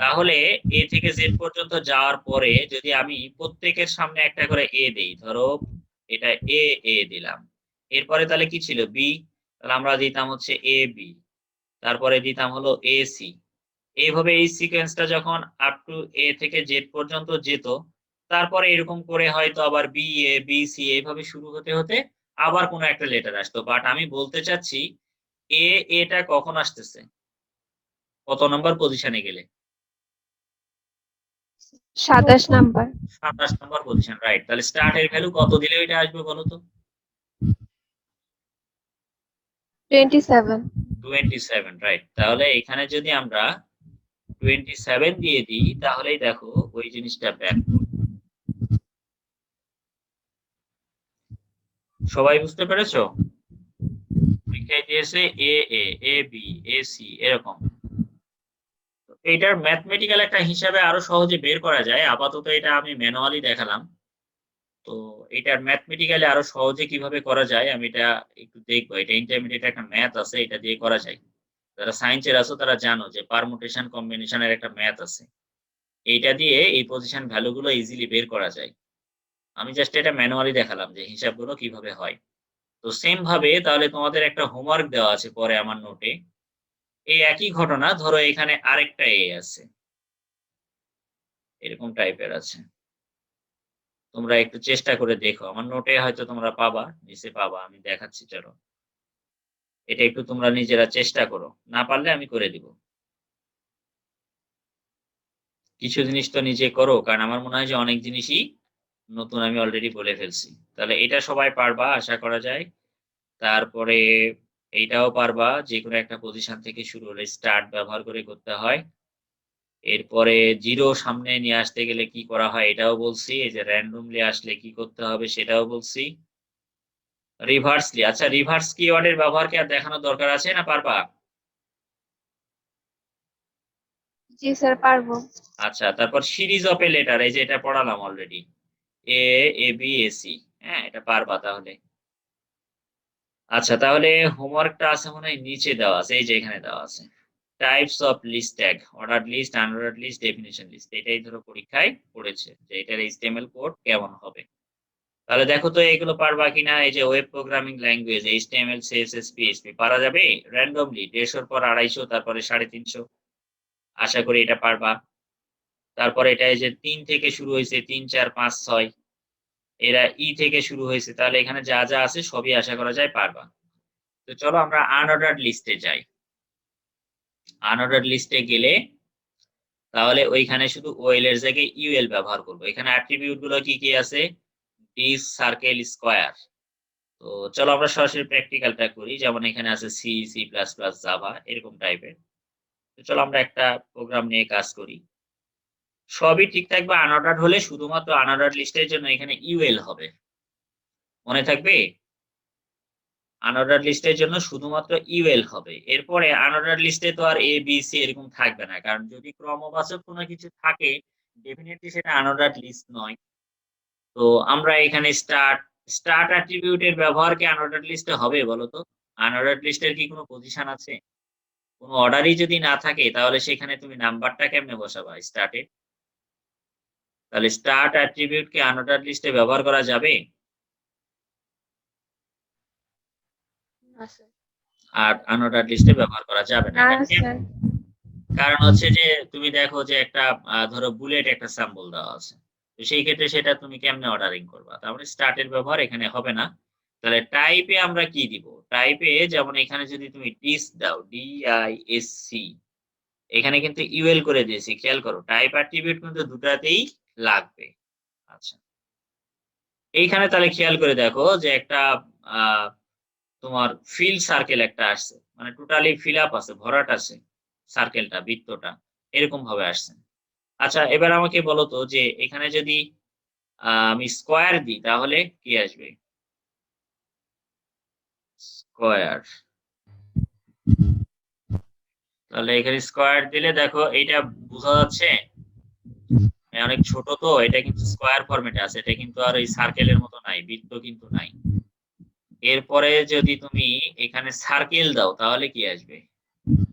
তাহলে A থেকে Z পর্যন্ত যাওয়ার পরে যদি আমি প্রত্যেকের সামনে একটা করে A দেই, ধরো এটা A দিলাম। এরপরে তাহলে কি ছিল? B। তাহলে আমরা দিতাম হচ্ছে AB। তারপরে দিতাম হলো AC। এইভাবে এই সিকোয়েন্সটা যখন আপ টু A থেকে Z পর্যন্ত যেত, তারপরে এরকম করে হয়তো আবার BA, BC এইভাবে শুরু হতে হতে আবার কোনো একটা লেটার আসতো। বাট আমি বলতে চাচ্ছি এটা কখন আসতেছে? কত নাম্বার পজিশনে গেলে? 27 নাম্বার। 27 number position, right? তাহলে স্টার্ট এর ভ্যালু কত দিলে ওইটা আসবে বলো তো? 27। 27, রাইট? তাহলে এখানে যদি আমরা 27 দিয়ে দিই তাহলেই দেখো ওই জিনিসটা ব্যাক করবে। সবাই বুঝতে পেরেছো? পরীক্ষায় দিয়েছে A B A C এরকম। এইটার ম্যাথমেটিক্যাল একটা হিসাবে আরো সহজে বের করা যায়। আপাতত এটা আমি ম্যানুয়ালি দেখালাম। তো এটার ম্যাথমেটিক্যালি আরো সহজে কিভাবে করা যায় আমি এটা একটু দেখবো। এটা ইন্টারমিডিয়েট একটা ম্যাথ আছে, এটা দিয়ে করা যায়। যারা সায়েন্সের আছো তারা জানো যে পারমুটেশন কম্বিনেশন এর একটা ম্যাথ আছে। এইটা দিয়ে এই পজিশন ভ্যালু গুলো ইজিলি বের করা যায়। আমি জাস্ট এটা ম্যানুয়ালি দেখালাম যে হিসাবগুলো কিভাবে হয়। তো সেম ভাবে তাহলে তোমাদের একটা হোমওয়ার্ক দেওয়া আছে পরে আমার নোটে। এই একই ঘটনা ধরো এখানে আরেকটা A আছে। এরকম টাইপের আছে। তোমরা একটু চেষ্টা করে দেখো। আমার নোটে হয়তো তোমরা পাবা, নিচে পাবা। আমি দেখাচ্ছি চলো। এটা একটু তোমরা নিজেরা চেষ্টা করো। না পারলে আমি করে দিব। কিছু জিনিস তো নিজে করো। কারণ আমার মনে হয় যে অনেক জিনিসই নতুন আমি অলরেডি বলে ফেলছি। তাহলে এটা সবাই পারবা আশা করা যায়। তারপরে এইটাও পারবা, যেকোনো একটা পজিশন থেকে শুরু হলে স্টার্ট ব্যবহার করে করতে হয়। এরপরে 0 সামনে নিয়ে আসতে গেলে কি করা হয় এটাও বলছি। এই যে randomly আসলে কি করতে হবে সেটাও বলছি। রিভার্সলি, আচ্ছা রিভার্স কিওয়ার্ডের ব্যবহার কি আর দেখানোর দরকার আছে না পারবা? জি স্যার, পারবো। আচ্ছা, তারপর সিরিজ অফ এ লেটার, এই যে এটা পড়ালাম অলরেডি। এ, বি, সি। হ্যাঁ, এটা পারবা তাহলে। আচ্ছা, তাহলে হোমওয়ার্কটা আছে মনে হয় নিচে দেওয়া আছে। এই যে এখানে দেওয়া আছে। Types of list tag, ordered list, unordered list, definition list. এটাই ধরো পরীক্ষায় পড়েছে যে এটার HTML কোড কেমন হবে। তাহলে দেখো তো এগুলো পারবা কিনা। এই যে web programming language HTML, CSS, PHP পারা যাবে randomly 150 পর 250 তারপরে 350। আশা করি এটা পারবা। তারপরে এটা এই যে 3 থেকে শুরু হইছে 3, 4, 5, 6 এরা থেকে শুরু হয়েছে। তাহলে এখানে যা, যা আছে সবই আশা করা যায় পারবা। তো চলো আমরা আনঅর্ডারড লিস্টে যাই। আনঅর্ডারড লিস্টে গেলে তাহলে ওইখানে শুধু ওএল এর জায়গায় ইউএল ব্যবহার করব। এখানে অ্যাট্রিবিউট গুলো কি, কি আছে? Disc, circle, square. তো চলো আমরা সরাসরি প্র্যাকটিক্যালটা করি। যেমন এখানে আছে C, C plus plus, Java এরকম টাইপের। তো চলো আমরা একটা প্রোগ্রাম নিয়ে কাজ করি। সবই ঠিক থাকবে আনঅর্ডারড হলে শুধুমাত্র আনঅর্ডারড লিস্টের জন্য এখানে ইউএল হবে। মনে থাকবে? আনঅর্ডারড লিস্টের জন্য শুধুমাত্র ইউএল হবে। এরপরে আনঅর্ডারড লিস্টে তো আর এ বি সি এরকম থাকবে না, কারণ যদি ক্রমবাচক কোনো কিছু থাকে ডেফিনেটলি সেটা আনঅর্ডারড লিস্ট নয়। তো আমরা এখানে স্টার্ট অ্যাট্রিবিউটের ব্যবহার কি আনঅর্ডারড লিস্টে হবে বলো তো? আনঅর্ডারড লিস্টের কি কোনো পজিশন আছে? কোনো অর্ডারই যদি না থাকে তাহলে সেখানে তুমি নাম্বারটা কেমনে বসাবা স্টার্টে? তাহলে স্টার্ট অ্যাট্রিবিউট কি আনঅর্ডারড লিস্টে ব্যবহার করা যাবে? না স্যার। আর আনঅর্ডারড লিস্টে ব্যবহার করা যাবে না। না এটা কেন? স্যার। কারণ হচ্ছে যে তুমি দেখো যে একটা ধরো বুলেট একটা সিম্বল দেওয়া আছে। তো সেই ক্ষেত্রে সেটা তুমি কেমনে অর্ডারিং করবা? তার মানে স্টার্ট এর ব্যবহার এখানে হবে না। তাহলে টাইপে আমরা কি দিব? টাইপে যেমন এখানে যদি তুমি ডিস দাও, DISC, এখানে কিন্তু ইউএল করে দিয়েছি। খেয়াল করো টাইপ অ্যাট্রিবিউট কিন্তু দুটাতেই লাগবে। আচ্ছা। এইখানে তাহলে খেয়াল করে দেখো যে একটা আ তোমার ফিল সার্কেল একটা আসছে। মানে টোটালি ফিল আপ আছে, ভরাট আছে সার্কেলটা, বৃত্তটা। এরকম ভাবে আসছে। আচ্ছা, এবার আমাকে বলো তো যে এখানে যদি আমি স্কয়ার দিই তাহলে কি আসবে? স্কয়ার। তাহলে এখানে স্কয়ার দিলে দেখো এইটা বোঝা যাচ্ছে? অনেক ছোট তো, এটা কিন্তু স্কয়ার ফরম্যাটে আছে। এটা কিন্তু আর এই সার্কেলের মতো নাই, বৃত্ত কিন্তু নাই। এরপরে যদি তুমি এখানে সার্কেল দাও তাহলে কি আসবে?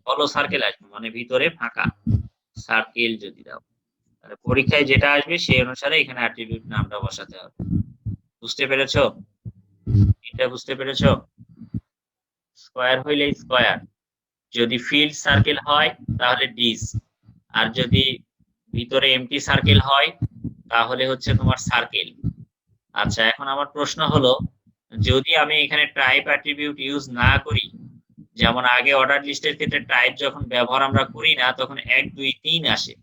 হলো সার্কেল আসবে, মানে ভিতরে ফাঁকা। সার্কেল যদি দাও তাহলে পরীক্ষায় যেটা আসবে সেই অনুসারে এখানে অ্যাট্রিবিউট নামটা বসাতে হবে। বুঝতে পেরেছো? এটা বুঝতে পেরেছো? স্কয়ার হইলে স্কয়ার, যদি ফিল্ড সার্কেল হয় তাহলে ডিস, আর যদি ভিতরে এমটি সার্কেল হয় তাহলে হচ্ছে তোমার সার্কেল। আচ্ছা, এখন আমার প্রশ্ন হলো যদি আমি এখানে টাইপ অ্যাট্রিবিউট ইউজ না করি, যেমন আগে অর্ডার লিস্টের ক্ষেত্রে টাইপ যখন ব্যবহার আমরা করি না তখন 1, 2, 3 আসে।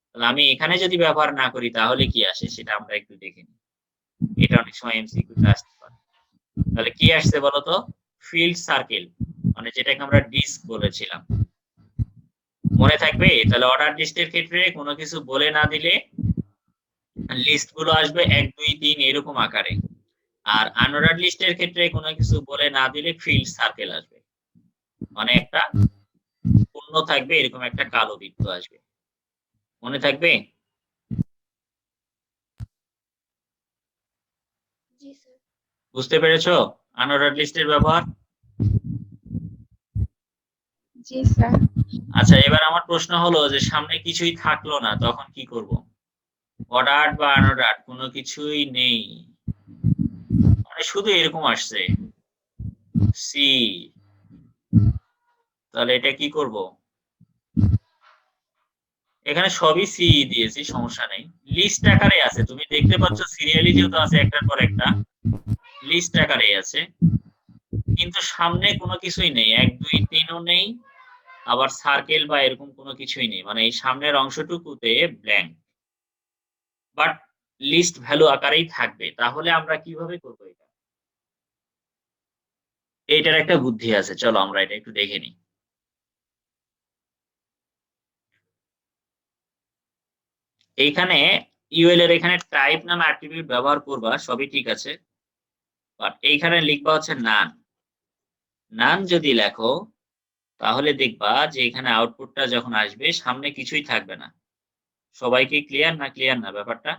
তাহলে আমি এখানে যদি ব্যবহার না করি তাহলে কি আসে সেটা আমরা একটু দেখে নিই। এটা অনেক সময় এমসিকিউ তে আসতে পারে। তাহলে কি আসছে বলতো? ফিল্ড সার্কেল, মানে যেটাকে আমরা ডিস্ক বলেছিলাম। মনে থাকবে? তাহলে অর্ডার লিস্টের ক্ষেত্রে কোনো কিছু বলে না দিলে লিস্ট গুলো আসবে 1, 2, 3 এরকম আকারে। আর আনঅর্ডার লিস্টের ক্ষেত্রে কোনো কিছু বলে না দিলে ফিল্ড সার্কেল আসবে, মানে একটা পূর্ণ থাকবে, এরকম একটা কালো বৃত্ত আসবে। মনে থাকবে? জি স্যার। বুঝতে পেরেছো আনঅর্ডার লিস্টের ব্যবহার? জি স্যার। আচ্ছা, এবার আমার প্রশ্ন হলো যে সামনে কিছুই থাকলো না তখন কি করব? অর্ডার বা আনঅর্ডার কোনো কিছুই নেই, মানে শুধু এরকম আসছে সি। তাহলে এটা কি করব? এখানে সবই সি দিয়েছি, সমস্যা নেই। লিস্ট আকারে আছে, তুমি দেখতে পাচ্ছ সিরিয়ালি যেহেতু আছে একটার পর একটা, লিস্ট আকারে আছে। কিন্তু সামনে কোনো কিছুই নেই, 1, 2, 3 ও নেই, আবার সার্কেল বা এরকম কোনো কিছুই নেই। মানে এই সামনের অংশটুকুতে ব্ল্যাঙ্ক। বাট লিস্ট ভ্যালু আকারেই থাকবে। তাহলে আমরা কিভাবে করব এটা? এইটার একটা বুদ্ধি আছে। চলো আমরা এটা একটু দেখে নিই। এইখানে ইউএল এর এখানে টাইপ নামে অ্যাট্রিবিউট ব্যবহার করবা, সবই ঠিক আছে। বাট এইখানে লিখবা হচ্ছে নান। নান যদি লেখো তাহলে দেখবা যে এখানে আউটপুটটা যখন আসবে সামনে কিছুই থাকবে না। সবাই কি ক্লিয়ার না ব্যাপারটা?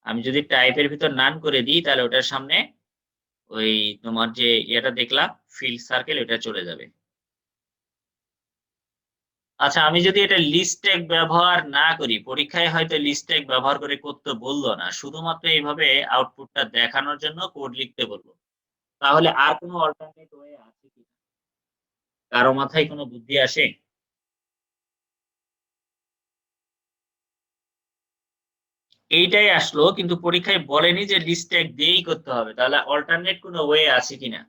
আমি যদি টাইপের ভিতর নান করে দিই তাহলে ওটার সামনে ওই তোমার যে ইয়েটা দেখলা ফিল্ড সার্কেল এটা চলে যাবে। আচ্ছা, আমি যদি এটা লিস্ট ট্যাগ ব্যবহার না করি, পরীক্ষায় হয়তো লিস্ট ট্যাগ ব্যবহার করে করতে বললো না, শুধুমাত্র এইভাবে আউটপুটটা দেখানোর জন্য কোড লিখতে বলবো, তাহলে আর কোনো অল্টারনেট ওয়ে আছে কি? কারো মাথায় কোনো বুদ্ধি আসে? এইটাই আসলো, কিন্তু পরীক্ষায় বলেনি যে লিস্ট ট্যাগ দিয়েই করতে হবে, তাহলে অল্টারনেট কোনো ওয়ে আছে কিনা?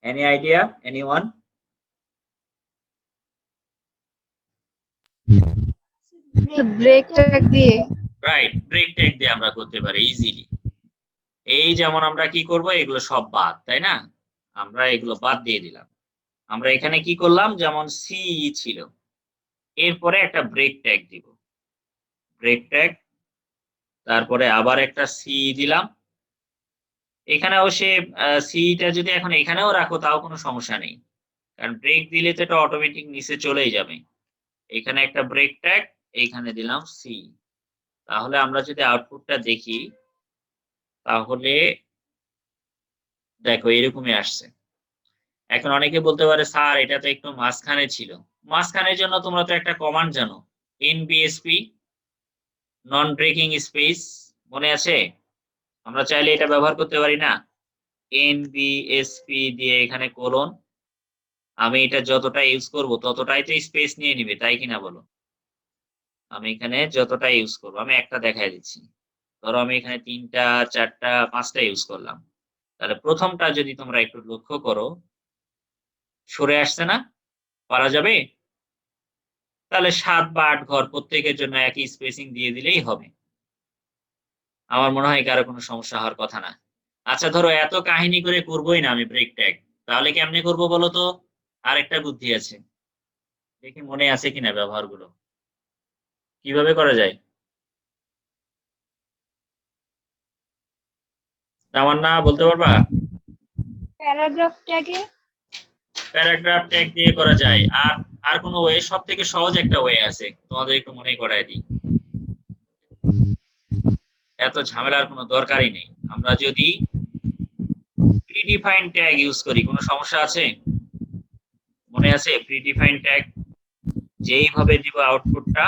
Any idea, anyone? Break tag দিয়ে। রাইট, ব্রেক ট্যাগ দিয়ে আমরা করতে পারি ইজিলি। এই যেমন আমরা কি করব, এগুলো সব বাদ, তাই না? আমরা এগুলো বাদ দিয়ে দিলাম। আমরা এখানে কি করলাম, যেমন সি ছিল, এরপরে একটা ব্রেক ট্যাগ দিব, ব্রেক ট্যাগ, তারপরে আবার একটা সি দিলাম। এখানে অবশ্যই সিটা যদি এখন এখানেও রাখো তাও কোনো সমস্যা নেই, কারণ ব্রেক দিলে তো এটা অটোমেটিক নিচে চলেই যাবে। এখানে একটা ব্রেক ট্যাগ, এইখানে দিলাম সি। তাহলে আমরা যদি আউটপুটটা দেখি তাহলে দেখো এরকমই আসছে। এখন অনেকে বলতে পারে স্যার এটা তো একটু মাঝখানে ছিল। মাঝখানের জন্য তোমরা তো একটা কমান্ড জানো, এনবিএসপি, নন ব্রেকিং স্পেস, মনে আছে? আমরা চাইলে এটা ব্যবহার করতে পারি না? এনবিএসপি দিয়ে এখানে কোলন, আমি এটা যতটা ইউজ করব ততটাই তো স্পেস নিয়ে নিবে, তাই কিনা বলো? আমি এখানে যতটা ইউজ করব, আমি একটা দেখাই দিচ্ছি। ধরো আমি এখানে 3টা 4টা 5টা ইউজ করলাম, তাহলে প্রথমটা যদি তোমরা একটু লক্ষ্য করো সরে আসছে না? পারা যাবে? তাহলে 7 বা 8 ঘর প্রত্যেকের জন্য একই স্পেসিং দিয়ে দিলেই হবে। আমার মনে হয় কারো কোনো সমস্যা হওয়ার কথা না। আচ্ছা ধরো এত কাহিনী করে করবোই না আমি ব্রেক ট্যাগ, তাহলে কেমনে করব বলো তো? আরেকটা বুদ্ধি আছে, দেখি মনে আছে কিনা ব্যবহারগুলো। কিভাবে করা যায়? তামান্না বলতে পারবা? প্যারাগ্রাফ ট্যাগে। প্যারাগ্রাফ ট্যাগ দিয়ে করা যায়। আর আর কোনো ওয়ে? সবথেকে সহজ একটা ওয়ে আছে, তোমাদের একটু মনে করায় দিই। এত ঝামেলার কোনো দরকারই নেই। আমরা যদি প্রিডিফাইন ট্যাগ ইউজ করি, কোনো সমস্যা আছে? মনে আছে প্রিডিফাইন ট্যাগ? যেইভাবে দিব আউটপুটটা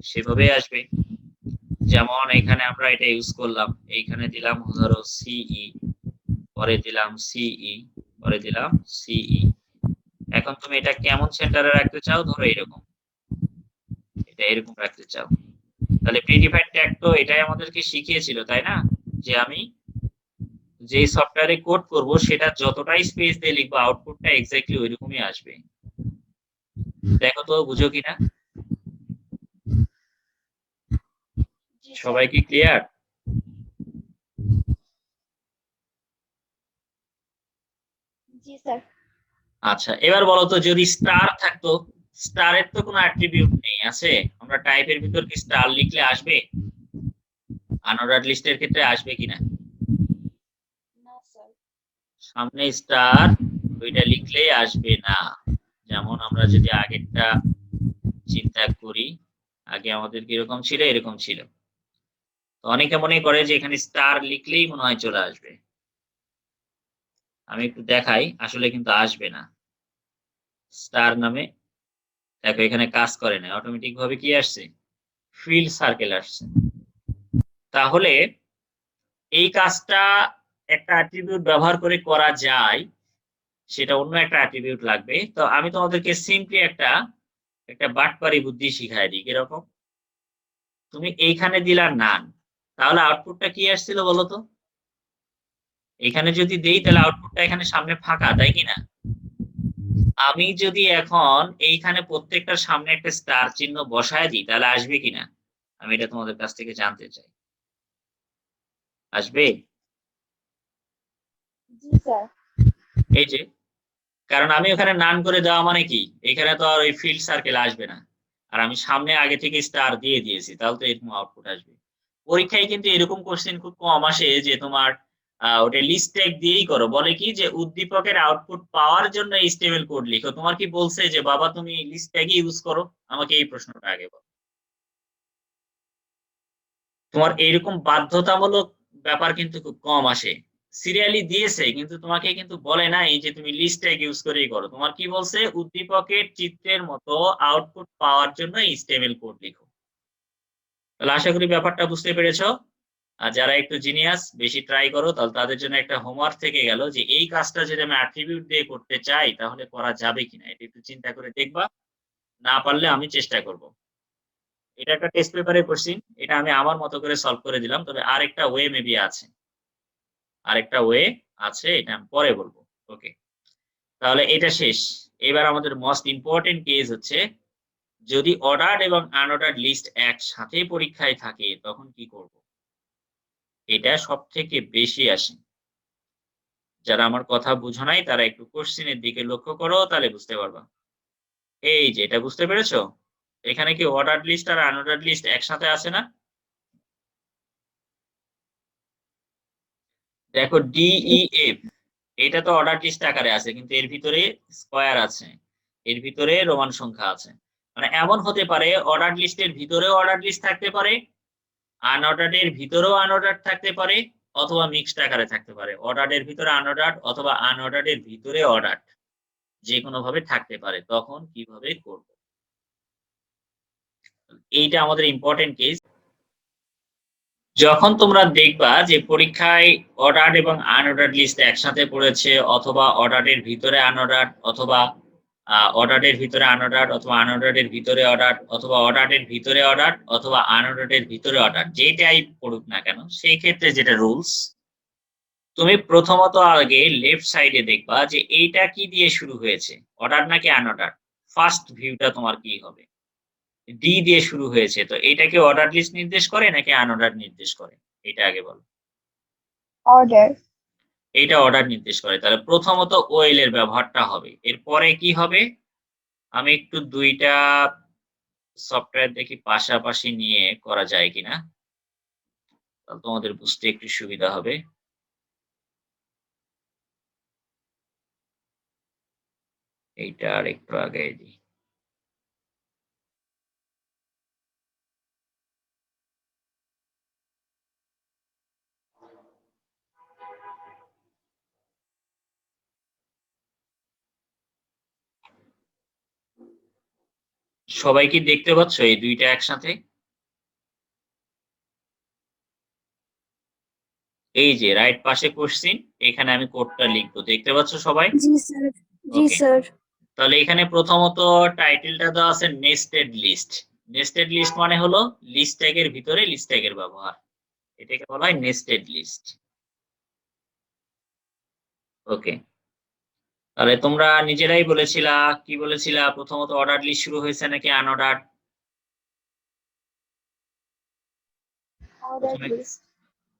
সেভাবেই আসবে। যেমন এখানে আমরা এটা ইউজ করলাম, এইখানে দিলাম ধরো সিই, পরে দিলাম সিই, পরে দিলাম সিই। এখন তুমি এটা কেমন সেন্টারে রাখতে চাও, ধরো এরকম, এটা এরকম রাখতে চাও, তাহলে প্রিডিফাইন ট্যাগ তো এটাই আমাদেরকে শিখিয়েছিল, তাই না? যে আমি যে সফটওয়্যারে কোড করব সেটা যতটাই স্পেস দিয়ে লিখবো আউটপুটটা এক্স্যাক্টলি ওইরকমই আসবে। দেখো তো বুঝো কিনা? সবাই কি ক্লিয়ার? জি স্যার। আচ্ছা, এবার বলো তো যদি স্টার থাকতো, স্টারের তো কোনো অ্যাট্রিবিউট নেই, আছে? আমরা টাইপের ভিতর কি স্টার লিখলে আসবে? আনঅর্ডার্ড লিস্টের ক্ষেত্রে আসবে কিনা? না স্যার। সামনে স্টার ওইটা লিখলেই আসবে না। যেমন আমরা যদি আগেরটা চিন্তা করি, আগে আমাদের কিরকম ছিল, এরকম ছিল। তো অনেকে মনে করে যে এখানে স্টার লিখলেই মনে হয় চলে আসবে। আমি একটু দেখাই, আসলে কিন্তু আসবে না। স্টার নামে দেখো এখানে কাজ করে না, অটোমেটিক ভাবে কি আসছে, ফিল্ড সার্কেল আসছে। তাহলে এই কাজটা একটা অ্যাট্রিবিউট ব্যবহার করে করা যায়, সেটা অন্য একটা অ্যাট্রিবিউট লাগবে। তো আমি তোমাদেরকে সিম্পলি একটা একটা বাটপারি বুদ্ধি শিখাই দিই। কিরকম? তুমি এইখানে দিলা নান, তাহলে আউটপুটটা কি আসছিল বলো তো? এখানে যদি দেই তাহলে আউটপুটটা এখানে সামনে ফাঁকা, তাই কিনা? আমি যদি এখন এইখানে প্রত্যেকটার সামনে একটা স্টার চিহ্ন বসায় দিই তাহলে আসবে কিনা? আমি এটা তোমাদের কাছ থেকে জানতে চাই। আসবে? জি স্যার। এই যে, কারণ আমি ওখানে নান করে দেওয়া মানে কি? এখানে তো আর ওই ফিল্ড সার্কেল আসবে না। আর আমি সামনে আগে থেকে স্টার দিয়ে দিয়েছি। তাহলে তো এরকম আউটপুট আসবে। পরীক্ষায় কিন্তু এরকম কোয়েশ্চেন খুব কম আসে যে তোমার ওটা লিস্ট ট্যাগ দিয়েই করো। বলে কি যে উদ্দীপকের আউটপুট পাওয়ার জন্য HTML কোড লিখো। তোমার কি বলছে যে বাবা তুমি লিস্ট ট্যাগই ইউজ করো? আমাকে এই প্রশ্নটা আগে বলো। তোমার এইরকম বাধ্যতামূলক ব্যাপার কিন্তু খুব কম আসে। সিরিয়ালি দিয়েছে কিন্তু তোমাকে কিন্তু বলে নাই যে তুমি লিস্ট ট্যাগ ইউজ করেই করো। তোমার কি বলছে? উদ্দীপকের চিত্রের মতো আউটপুট পাওয়ার জন্য HTML কোড লিখো। তাহলে আশা করি ব্যাপারটা বুঝতে পেরেছো। আর যারা একটু জিনিয়াস বেশি ট্রাই করো তাহলে তাদের জন্য একটা হোমওয়ার্ক থেকে গেল যে এই কাজটা যদি আমি অ্যাট্রিবিউট দিয়ে করতে চাই তাহলে করা যাবে কিনা এটা একটু চিন্তা করে দেখবা। না পারলে আমি চেষ্টা করব। এটা একটা টেস্ট পেপারের কোশ্চেন। এটা আমি আমার মতো করে সলভ করে দিলাম। তবে আরেকটা ওয়ে মেবি আছে। আরেকটা ওয়ে আছে এটা আমি পরে বলবো। ওকে। তাহলে এটা শেষ। এবার আমাদের মোস্ট ইম্পোর্টেন্ট কেস হচ্ছে যদি অর্ডার্ড এবং আনঅর্ডার্ড লিস্ট একসাথে পরীক্ষায় থাকে তখন কি করব? এটা সবথেকে বেশি আসে। যারা আমার কথা বুঝো নাই তারা একটু কোশ্চেনের দিকে লক্ষ্য করো তাহলে বুঝতে পারবা। এই যে এটা বুঝতে পেরেছো? এখানে কি অর্ডার্ড লিস্ট আর আনঅর্ডার্ড লিস্ট একসাথে আছে না? দেখো DEF এটা তো অর্ডার লিস্ট আকারে আছে কিন্তু এর ভিতরে স্কয়ার আছে। এর ভিতরে রোমান সংখ্যা আছে। মানে এমন হতে পারে অর্ডার লিস্টের ভিতরেও অর্ডার লিস্ট থাকতে পারে, আনঅর্ডার্ড এর ভিতরেও আনঅর্ডার্ড থাকতে পারে অথবা মিক্সড আকারে থাকতে পারে। অর্ডার্ড এর ভিতরে আনঅর্ডার্ড অথবা আনঅর্ডার্ড এর ভিতরে অর্ডার্ড যেকোনো ভাবে থাকতে পারে। তখন কিভাবে করব? এইটা আমাদের ইম্পর্টেন্ট কেস। যখন তোমরা দেখবা যে পরীক্ষায় অর্ডার্ড এবং আনঅর্ডার্ড লিস্ট একসাথে পড়েছে অথবা অর্ডার্ডের ভিতরে আনঅর্ডার্ড অথবা অর্ডার্ডের ভিতরে আনঅর্ডার্ড অথবা আনঅর্ডার্ডের ভিতরে অর্ডার্ড অথবা অর্ডার্ডের ভিতরে অর্ডার্ড অথবা আনঅর্ডার্ডের ভিতরে অর্ডার্ড যেটাই পড়ুক না কেন সেই ক্ষেত্রে যেটা রুলস তুমি প্রথমত আগে লেফট সাইডে দেখবা যে এইটা কি দিয়ে শুরু হয়েছে অর্ডার নাকি আনঅর্ডার্ড। ফার্স্ট ভিউটা তোমার কি হবে? ডি দিয়ে শুরু হয়েছে তো এটা কি অর্ডার লিস্ট নির্দেশ করে নাকি আনঅর্ডার নির্দেশ করে? এটা আগে বলো। অর্ডার। এইটা অর্ডার নির্দেশ করে। তাহলে প্রথমত ওএল এর ব্যবহারটা হবে। এরপরে কি হবে? আমি একটু দুইটা সফটওয়্যার দেখি পাশাপাশি নিয়ে করা যায় কিনা। তাহলে তোমাদের বুঝতে একটু সুবিধা হবে। এইটা আর একটু আগায় দিই। সবাই কি দেখতে পাচ্ছ এই দুইটা একসাথে? এই যে রাইট পাশে কোশ্চিন এখানে আমি কোডটা লিখবো দেখতে পাচ্ছ সবাই? জি স্যার। জি ওকে। স্যার। তাহলে এখানে প্রথমত টাইটেলটা দেওয়া আছে নেস্টেড লিস্ট। নেস্টেড লিস্ট মানে হলো লিস্ট ট্যাগের ভিতরে লিস্ট ট্যাগের ব্যবহার। এটাকে বলা হয় নেস্টেড লিস্ট। ওকে। তাহলে তোমরা নিজেরাই বলেছিলা কি বলেছিলা প্রথমত অর্ডার লিস্ট শুরু হয়েছে নাকি আনঅর্ডার? অর্ডার প্রথমে লিস্ট।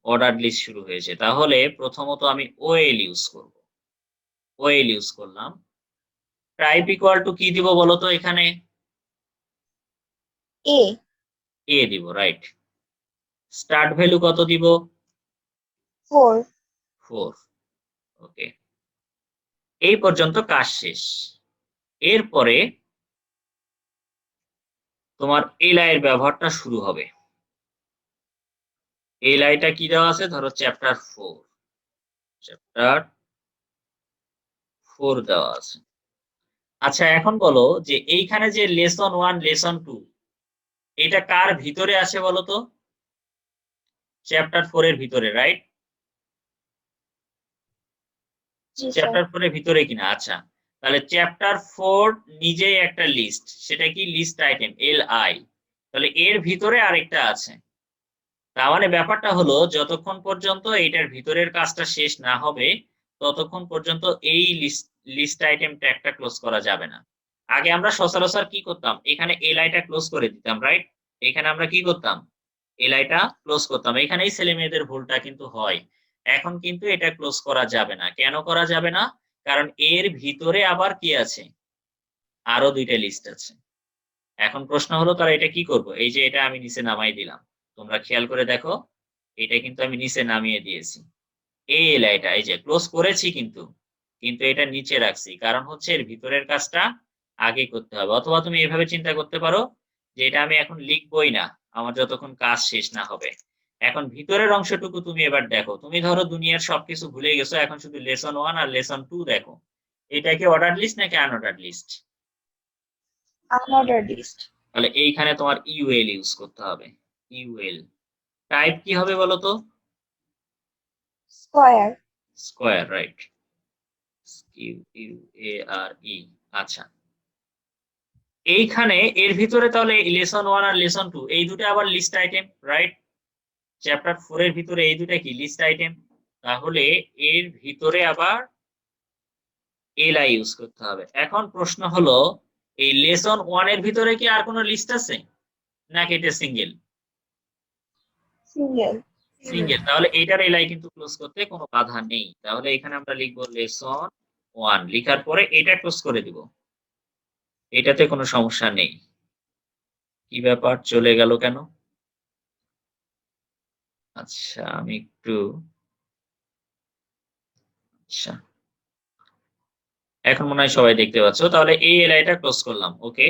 অর্ডার লিস্ট শুরু হয়েছে তাহলে প্রথমত আমি ওএল ইউজ করব। ওএল ইউজ করলাম। টাইপ ইকুয়াল টু কি দিব বলো তো এখানে? এ। এ দিব রাইট। স্টার্ট ভ্যালু কত দিব? 4। 4। ওকে। এই পর্যন্ত কাজ শেষ। এরপরে তোমার এলআই এর ব্যবহারটা শুরু হবে। এলআইটা কি দেওয়া আছে ধরো চ্যাপ্টার 4। চ্যাপ্টার 4 দেওয়া আছে। আচ্ছা এখন বলো যে এইখানে যে লেসন 1 লেসন 2 এটা কার ভিতরে আছে বলো তো? চ্যাপ্টার 4 এর ভিতরে রাইট? জি স্যার। চ্যাপ্টার 4 এর ভিতরে কিনা আচ্ছা। তাহলে চ্যাপ্টার 4 নিজেই একটা লিস্ট। সেটা কি লিস্ট আইটেম এলআই। তাহলে এর ভিতরে আরেকটা আছে। তার মানে ব্যাপারটা হলো যতক্ষণ পর্যন্ত এটার ভিতরের কাজটা শেষ না হবে ততক্ষণ পর্যন্ত এই লিস্ট আইটেম ট্যাগটা ক্লোজ করা যাবে না। আগে আমরা সচরাচর কি করতাম, এখানে এলআইটা ক্লোজ করে দিতাম, রাইট? এখানে আমরা কি করতাম, এলআইটা ক্লোজ করতাম। এখানেই ছেলে মেয়েদের ভুলটা কিন্তু হয়। এখন কিন্তু এটা ক্লোজ করা যাবে না। কেন করা যাবে না? কারণ এর ভিতরে আবার কি আছে, আরো 2টা লিস্ট আছে। এখন প্রশ্ন হলো তারা এটা কি করব? এই যে এটা আমি নিচে নামাই দিলাম, তোমরা খেয়াল করে দেখো, এটা কিন্তু আমি নিচে নামিয়ে দিয়েছি। এই এলআইটা এই যে ক্লোজ করেছি কিন্তু এটা নিচে রাখছি, কারণ হচ্ছে এর ভিতরের কাজটা আগে করতে হবে। অথবা তুমি এভাবে চিন্তা করতে পারো যে এটা আমি এখন লিখবই না, আমার যতক্ষণ কাজ শেষ না হবে। এখন ভিতরের অংশটুকু তুমি এবার দেখো, তুমি ধরো দুনিয়ার সবকিছু ভুলে গেছো, এখন শুধু লেসন 1 আর লেসন 2 দেখো। এটা কি অর্ডার লিস্ট নাকি আনঅর্ডার্ড লিস্ট? Unordered list. তাহলে এইখানে তোমার ইউএল ইউজ করতে হবে। ইউএল টাইপ কি হবে বলো তো? Square. Square, right? Q U A R E. আচ্ছা, এইখানে এর ভিতরে তাহলে লেসন 1 আর লেসন 2 এই দুটো আবার লিস্ট আইটেম, রাইট? চ্যাপ্টার 4 এর ভিতরে এই দুটো কি লিস্ট আইটেম। তাহলে এর ভিতরে আবার এলআই ইউজ করতে হবে। এখন প্রশ্ন হলো, এই লেসন 1 এর ভিতরে কি আর কোনো লিস্ট আছে নাকি এটা সিঙ্গেল? সিঙ্গেল। সিঙ্গেল। তাহলে এইটার এলআই কিন্তু ক্লোজ করতে কোনো বাধা নেই। তাহলে এখানে আমরা লিখবো লেসন 1, লিখার পরে এটা ক্লোজ করে দিব, এটাতে কোনো সমস্যা নেই। কি ব্যাপার, চলে গেল কেন? আচ্ছা আমি একটু, আচ্ছা এখন মনে হয় সবাই দেখতে পাচ্ছ। তাহলে এই এলআইটা ক্লোজ করলাম, ওকে।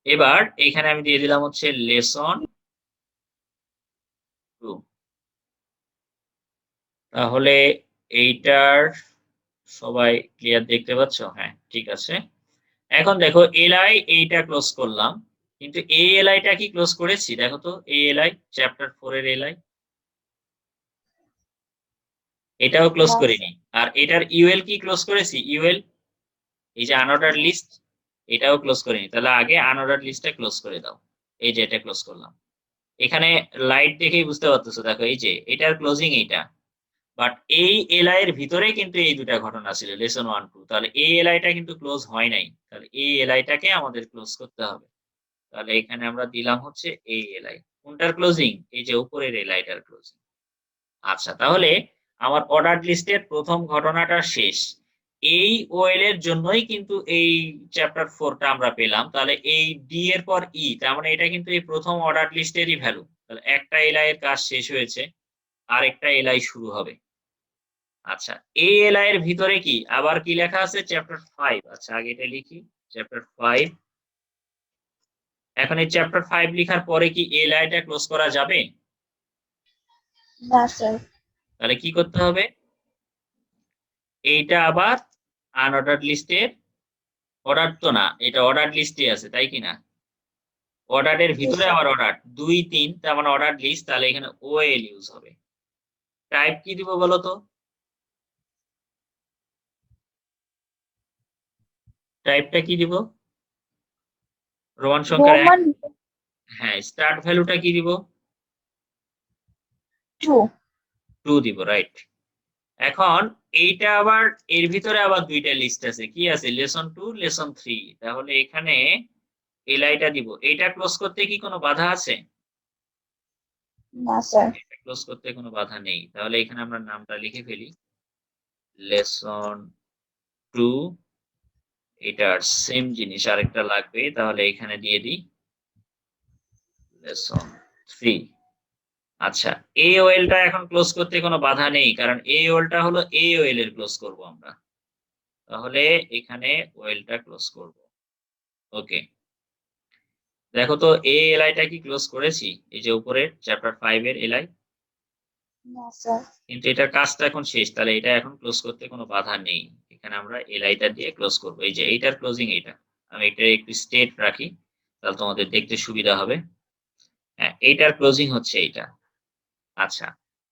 এবার এখানে আমি দিয়ে দিলাম হচ্ছে লেসন 2। তাহলে এইটার সবাই ক্লিয়ার দেখতে পাচ্ছ? হ্যাঁ, ঠিক আছে। এখন দেখো এলআই এইটা ক্লোজ করলাম, কিন্তু এই এলআইটা কি ক্লোজ করেছি? দেখো তো এই এলআই চ্যাপ্টার 4 এর এলআই, এটাও ক্লোজ না করিনি। আর এটার ইউএল কি ক্লোজ করেছি? ইউএল এই যে আনঅর্ডার লিস্ট, এটাও ক্লোজ করিনি। তাহলে আগে আনঅর্ডার লিস্টটা ক্লোজ করে দাও। এই যে এটা ক্লোজ করলাম। এখানে লাইট দেখেই বুঝতে পারতেছো, দেখো এই যে এটার ক্লোজিং এইটা, বাট এই এলআই এর ভিতরে কিন্তু এই দুটা ঘটনা ছিল লেসন 1 2। তাহলে এই এলআইটা কিন্তু ক্লোজ হয় নাই, তাহলে এই এলআইটাকে আমাদের ক্লোজ করতে হবে। তাহলে এখানে আমরা দিলাম হচ্ছে এই এলআই। কোনটার ক্লোজিং? এই যে উপরের এলআইটার ক্লোজিং। আচ্ছা, তাহলে আমার অর্ডার লিস্টের প্রথম ঘটনাটা শেষ। এই ওএল এর জন্যই কিন্তু এই চ্যাপ্টার 4টা আমরা পেলাম। তাহলে এই ডি এর পর ই, তার মানে এটা কিন্তু এই প্রথম অর্ডার লিস্টেরই ভ্যালু। তাহলে একটা এলআই এর কাজ শেষ হয়েছে, আর একটা এলআই শুরু হবে। আচ্ছা, এই এলআই এর ভিতরে কি আবার কি লেখা আছে? চ্যাপ্টার 5। আচ্ছা আগে এটা লিখি, চ্যাপ্টার 5। এখন এই চ্যাপ্টার 5 লেখার পরে কি এলআইটা ক্লোজ করা যাবে? না স্যার। তাহলে কি করতে হবে? এইটা আবার আনঅর্ডার্ড লিস্টের, অর্ডার তো না, এটা অর্ডার লিস্টে আছে তাই কি না? অর্ডারের ভিতরে আবার অর্ডার 2 3, তার মানে অর্ডার লিস্ট। তাহলে এখানে ওএল ইউজ হবে। টাইপ কি দিব বলো তো? টাইপটা কি দিব? রোমান সংখ্যার 1। রোমান হ্যাঁ, স্টার্ট ভ্যালুটা কি দিব? 2। 2 দিব, রাইট? এখন এইটা আবার এর ভিতরে আবার 2টা লিস্ট আছে, কি আছে? Lesson 2 lesson 3। তাহলে এখানে এলআইটা দিব। এইটা ক্লোজ করতে কি কোনো বাধা আছে? না স্যার। এটা ক্লোজ করতে কোনো বাধা নেই। তাহলে এখানে আমরা নামটা লিখে ফেলি, লেসন 2। এটার সেম জিনিস আরেকটা লাগবে, তাহলে এখানে দিয়ে দিই লেসন 3। আচ্ছা, এই ওয়েলটা এখন ক্লোজ করতে কোনো বাধা নেই, কারণ এই ওয়েলটা হলো এই ওয়েলের ক্লোজ করব আমরা। তাহলে এখানে ওয়েলটা ক্লোজ করব, ওকে। দেখো তো এই এলআইটা কি ক্লোজ করেছি? এই যে উপরের চ্যাপ্টার 5 এর এলআই, না স্যার। কিন্তু এটার কাজটা এখন শেষ। তাহলে এটা এখন ক্লোজ করতে কোনো বাধা নেই। এখানে আমরা এলআইটা দিয়ে ক্লোজ করব। এই যে এইটার ক্লোজিং এইটা, আমি এটা একটু স্টেট রাখি তাহলে তোমাদের দেখতে সুবিধা হবে। হ্যাঁ, এইটার ক্লোজিং হচ্ছে এইটা। আচ্ছা,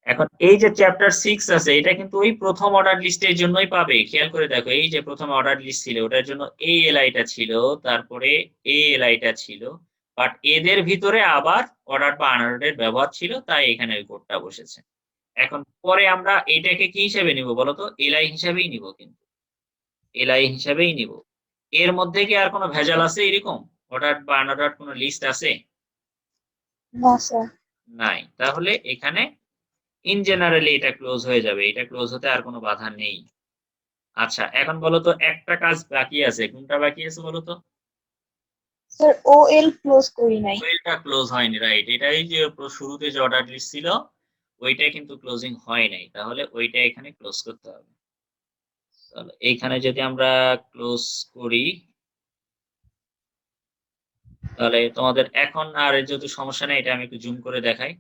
এখন এই যে চ্যাপ্টার 6 আছে, এটা কিন্তু ওই প্রথম অর্ডার লিস্টের জন্যই পাবে। খেয়াল করে দেখো, এই যে প্রথম অর্ডার লিস্ট ছিল ওটার জন্য এই এলআইটা ছিল, তারপরে এই এলআইটা ছিল, বাট এদের ভিতরে আবার অর্ডার বা আনঅর্ডারের ব্যবহার ছিল, তাই এখানে ওই কোডটা বসেছে। এখন পরে আমরা এটাকে কি হিসেবে নিব বলতো? এলআই হিসাবেই নিব কিন্তু। এলআই হিসাবেই নিব। এর মধ্যে কি আর কোনো ভেজাল আছে এরকম? অর্ডার বা আনঅর্ডার্ড কোনো লিস্ট আছে? না স্যার। নাই। তাহলে এখানে ইন জেনারেলি এটা ক্লোজ হয়ে যাবে। এটা ক্লোজ হতে আর কোনো বাধা নেই। আচ্ছা, এখন বলো তো একটা কাজ বাকি আছে। কোনটা বাকি আছে বলো তো? স্যার ওএল ক্লোজ করি নাই। ওয়েলটা ক্লোজ হয়নি, রাইট। এটাই যে শুরুতে যে অর্ডার লিস্ট ছিল ওইটা কিন্তু ক্লোজিং হয় নাই। তাহলে ওইটা এখানে ক্লোজ করতে হবে। তাহলে এইখানে যদি আমরা ক্লোজ করি তাহলে তোমাদের এখন আর যেহেতু সমস্যা নেই, এটা আমি একটু জুম করে দেখাই।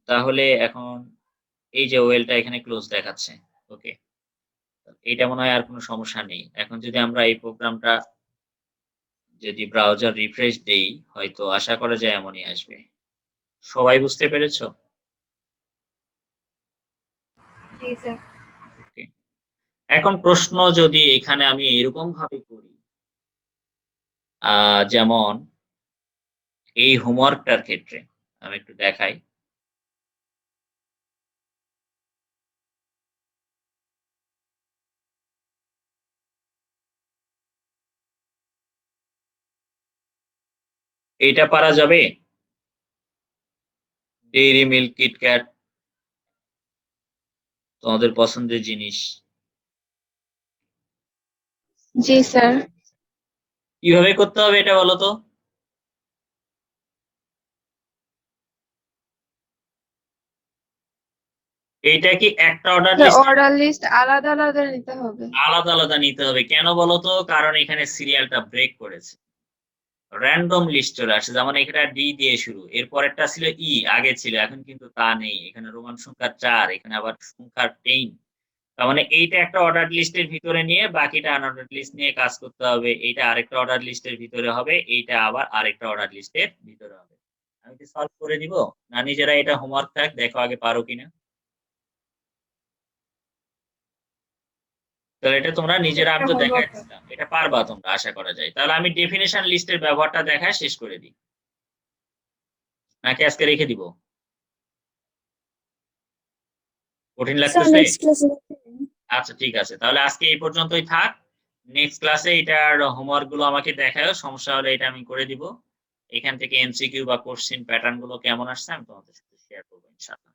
তাহলে এখন এই যে ওয়েলটা এখানে ক্লোজ দেখাচ্ছে। ওকে, এটা মনে হয় আর কোনো সমস্যা নেই। এখন যদি আমরা এই প্রোগ্রামটা যদি ব্রাউজার রিফ্রেশ দেই, হয়তো আশা করা যায় এমনই আসবে। সবাই বুঝতে পেরেছো? জি স্যার। ওকে। এখন প্রশ্ন যদি এখানে আমি এরকম ভাবে করি, যেমন এই হোমওয়ার্কটার ক্ষেত্রে আমি একটু দেখাই। এইটা পারা যাবে? ডেইরি মিল্ক, কিটক্যাট তোমাদের পছন্দের জিনিস। জি স্যার। কিভাবে করতে হবে এটা বলো তো? এইটা কি একটা অর্ডার লিস্ট? অর্ডার লিস্ট আলাদা আলাদা নিতে হবে। আলাদা আলাদা নিতে হবে। কেন বলো তো? কারণ এখানে সিরিয়ালটা ব্রেক করেছে। র‍্যান্ডম লিস্ট চলে আসছে। যেমন এখানে ডি দিয়ে শুরু। এর পরেরটা ছিল ই, আগে ছিল। এখন কিন্তু তা নেই। এখানে রোমান সংখ্যা ৪, এখানে আবার সংখ্যা 10। তার মানে এইটা একটা অর্ডার লিস্টের ভিতরে নিয়ে বাকিটা আনঅর্ডার্ড লিস্ট নিয়ে কাজ করতে হবে। এইটা আরেকটা অর্ডার লিস্টের ভিতরে হবে। এইটা আবার আরেকটা অর্ডার লিস্টের ভিতরে হবে। আমি কি সলভ করে দিব? না নিজেরা এটা হোমওয়ার্ক থাক, দেখো আগে পারো কিনা। তাহলে এটা তোমরা নিজেরা, আমি তো দেখাচ্ছিলাম, এটা পারবা তোমরা আশা করা যায়। তাহলে আমি ডেফিনিশন লিস্টের ব্যবহারটা দেখায় শেষ করে দিই, নাকি আজকে রেখে দিব? কঠিন স্যার লাগতেছে? নেক্সট ক্লাসে। আচ্ছা ঠিক আছে, তাহলে আজকে এই পর্যন্তই থাক। নেক্সট ক্লাসে এটার হোমওয়ার্ক গুলো আমাকে দেখায়ও, সমস্যা হলে এটা আমি করে দিব। এখান থেকে এমসিকিউ বা কোশ্চেন প্যাটার্ন গুলো কেমন আসছে আমি তোমাদের সাথে শেয়ার করবো ইনশাআল্লাহ।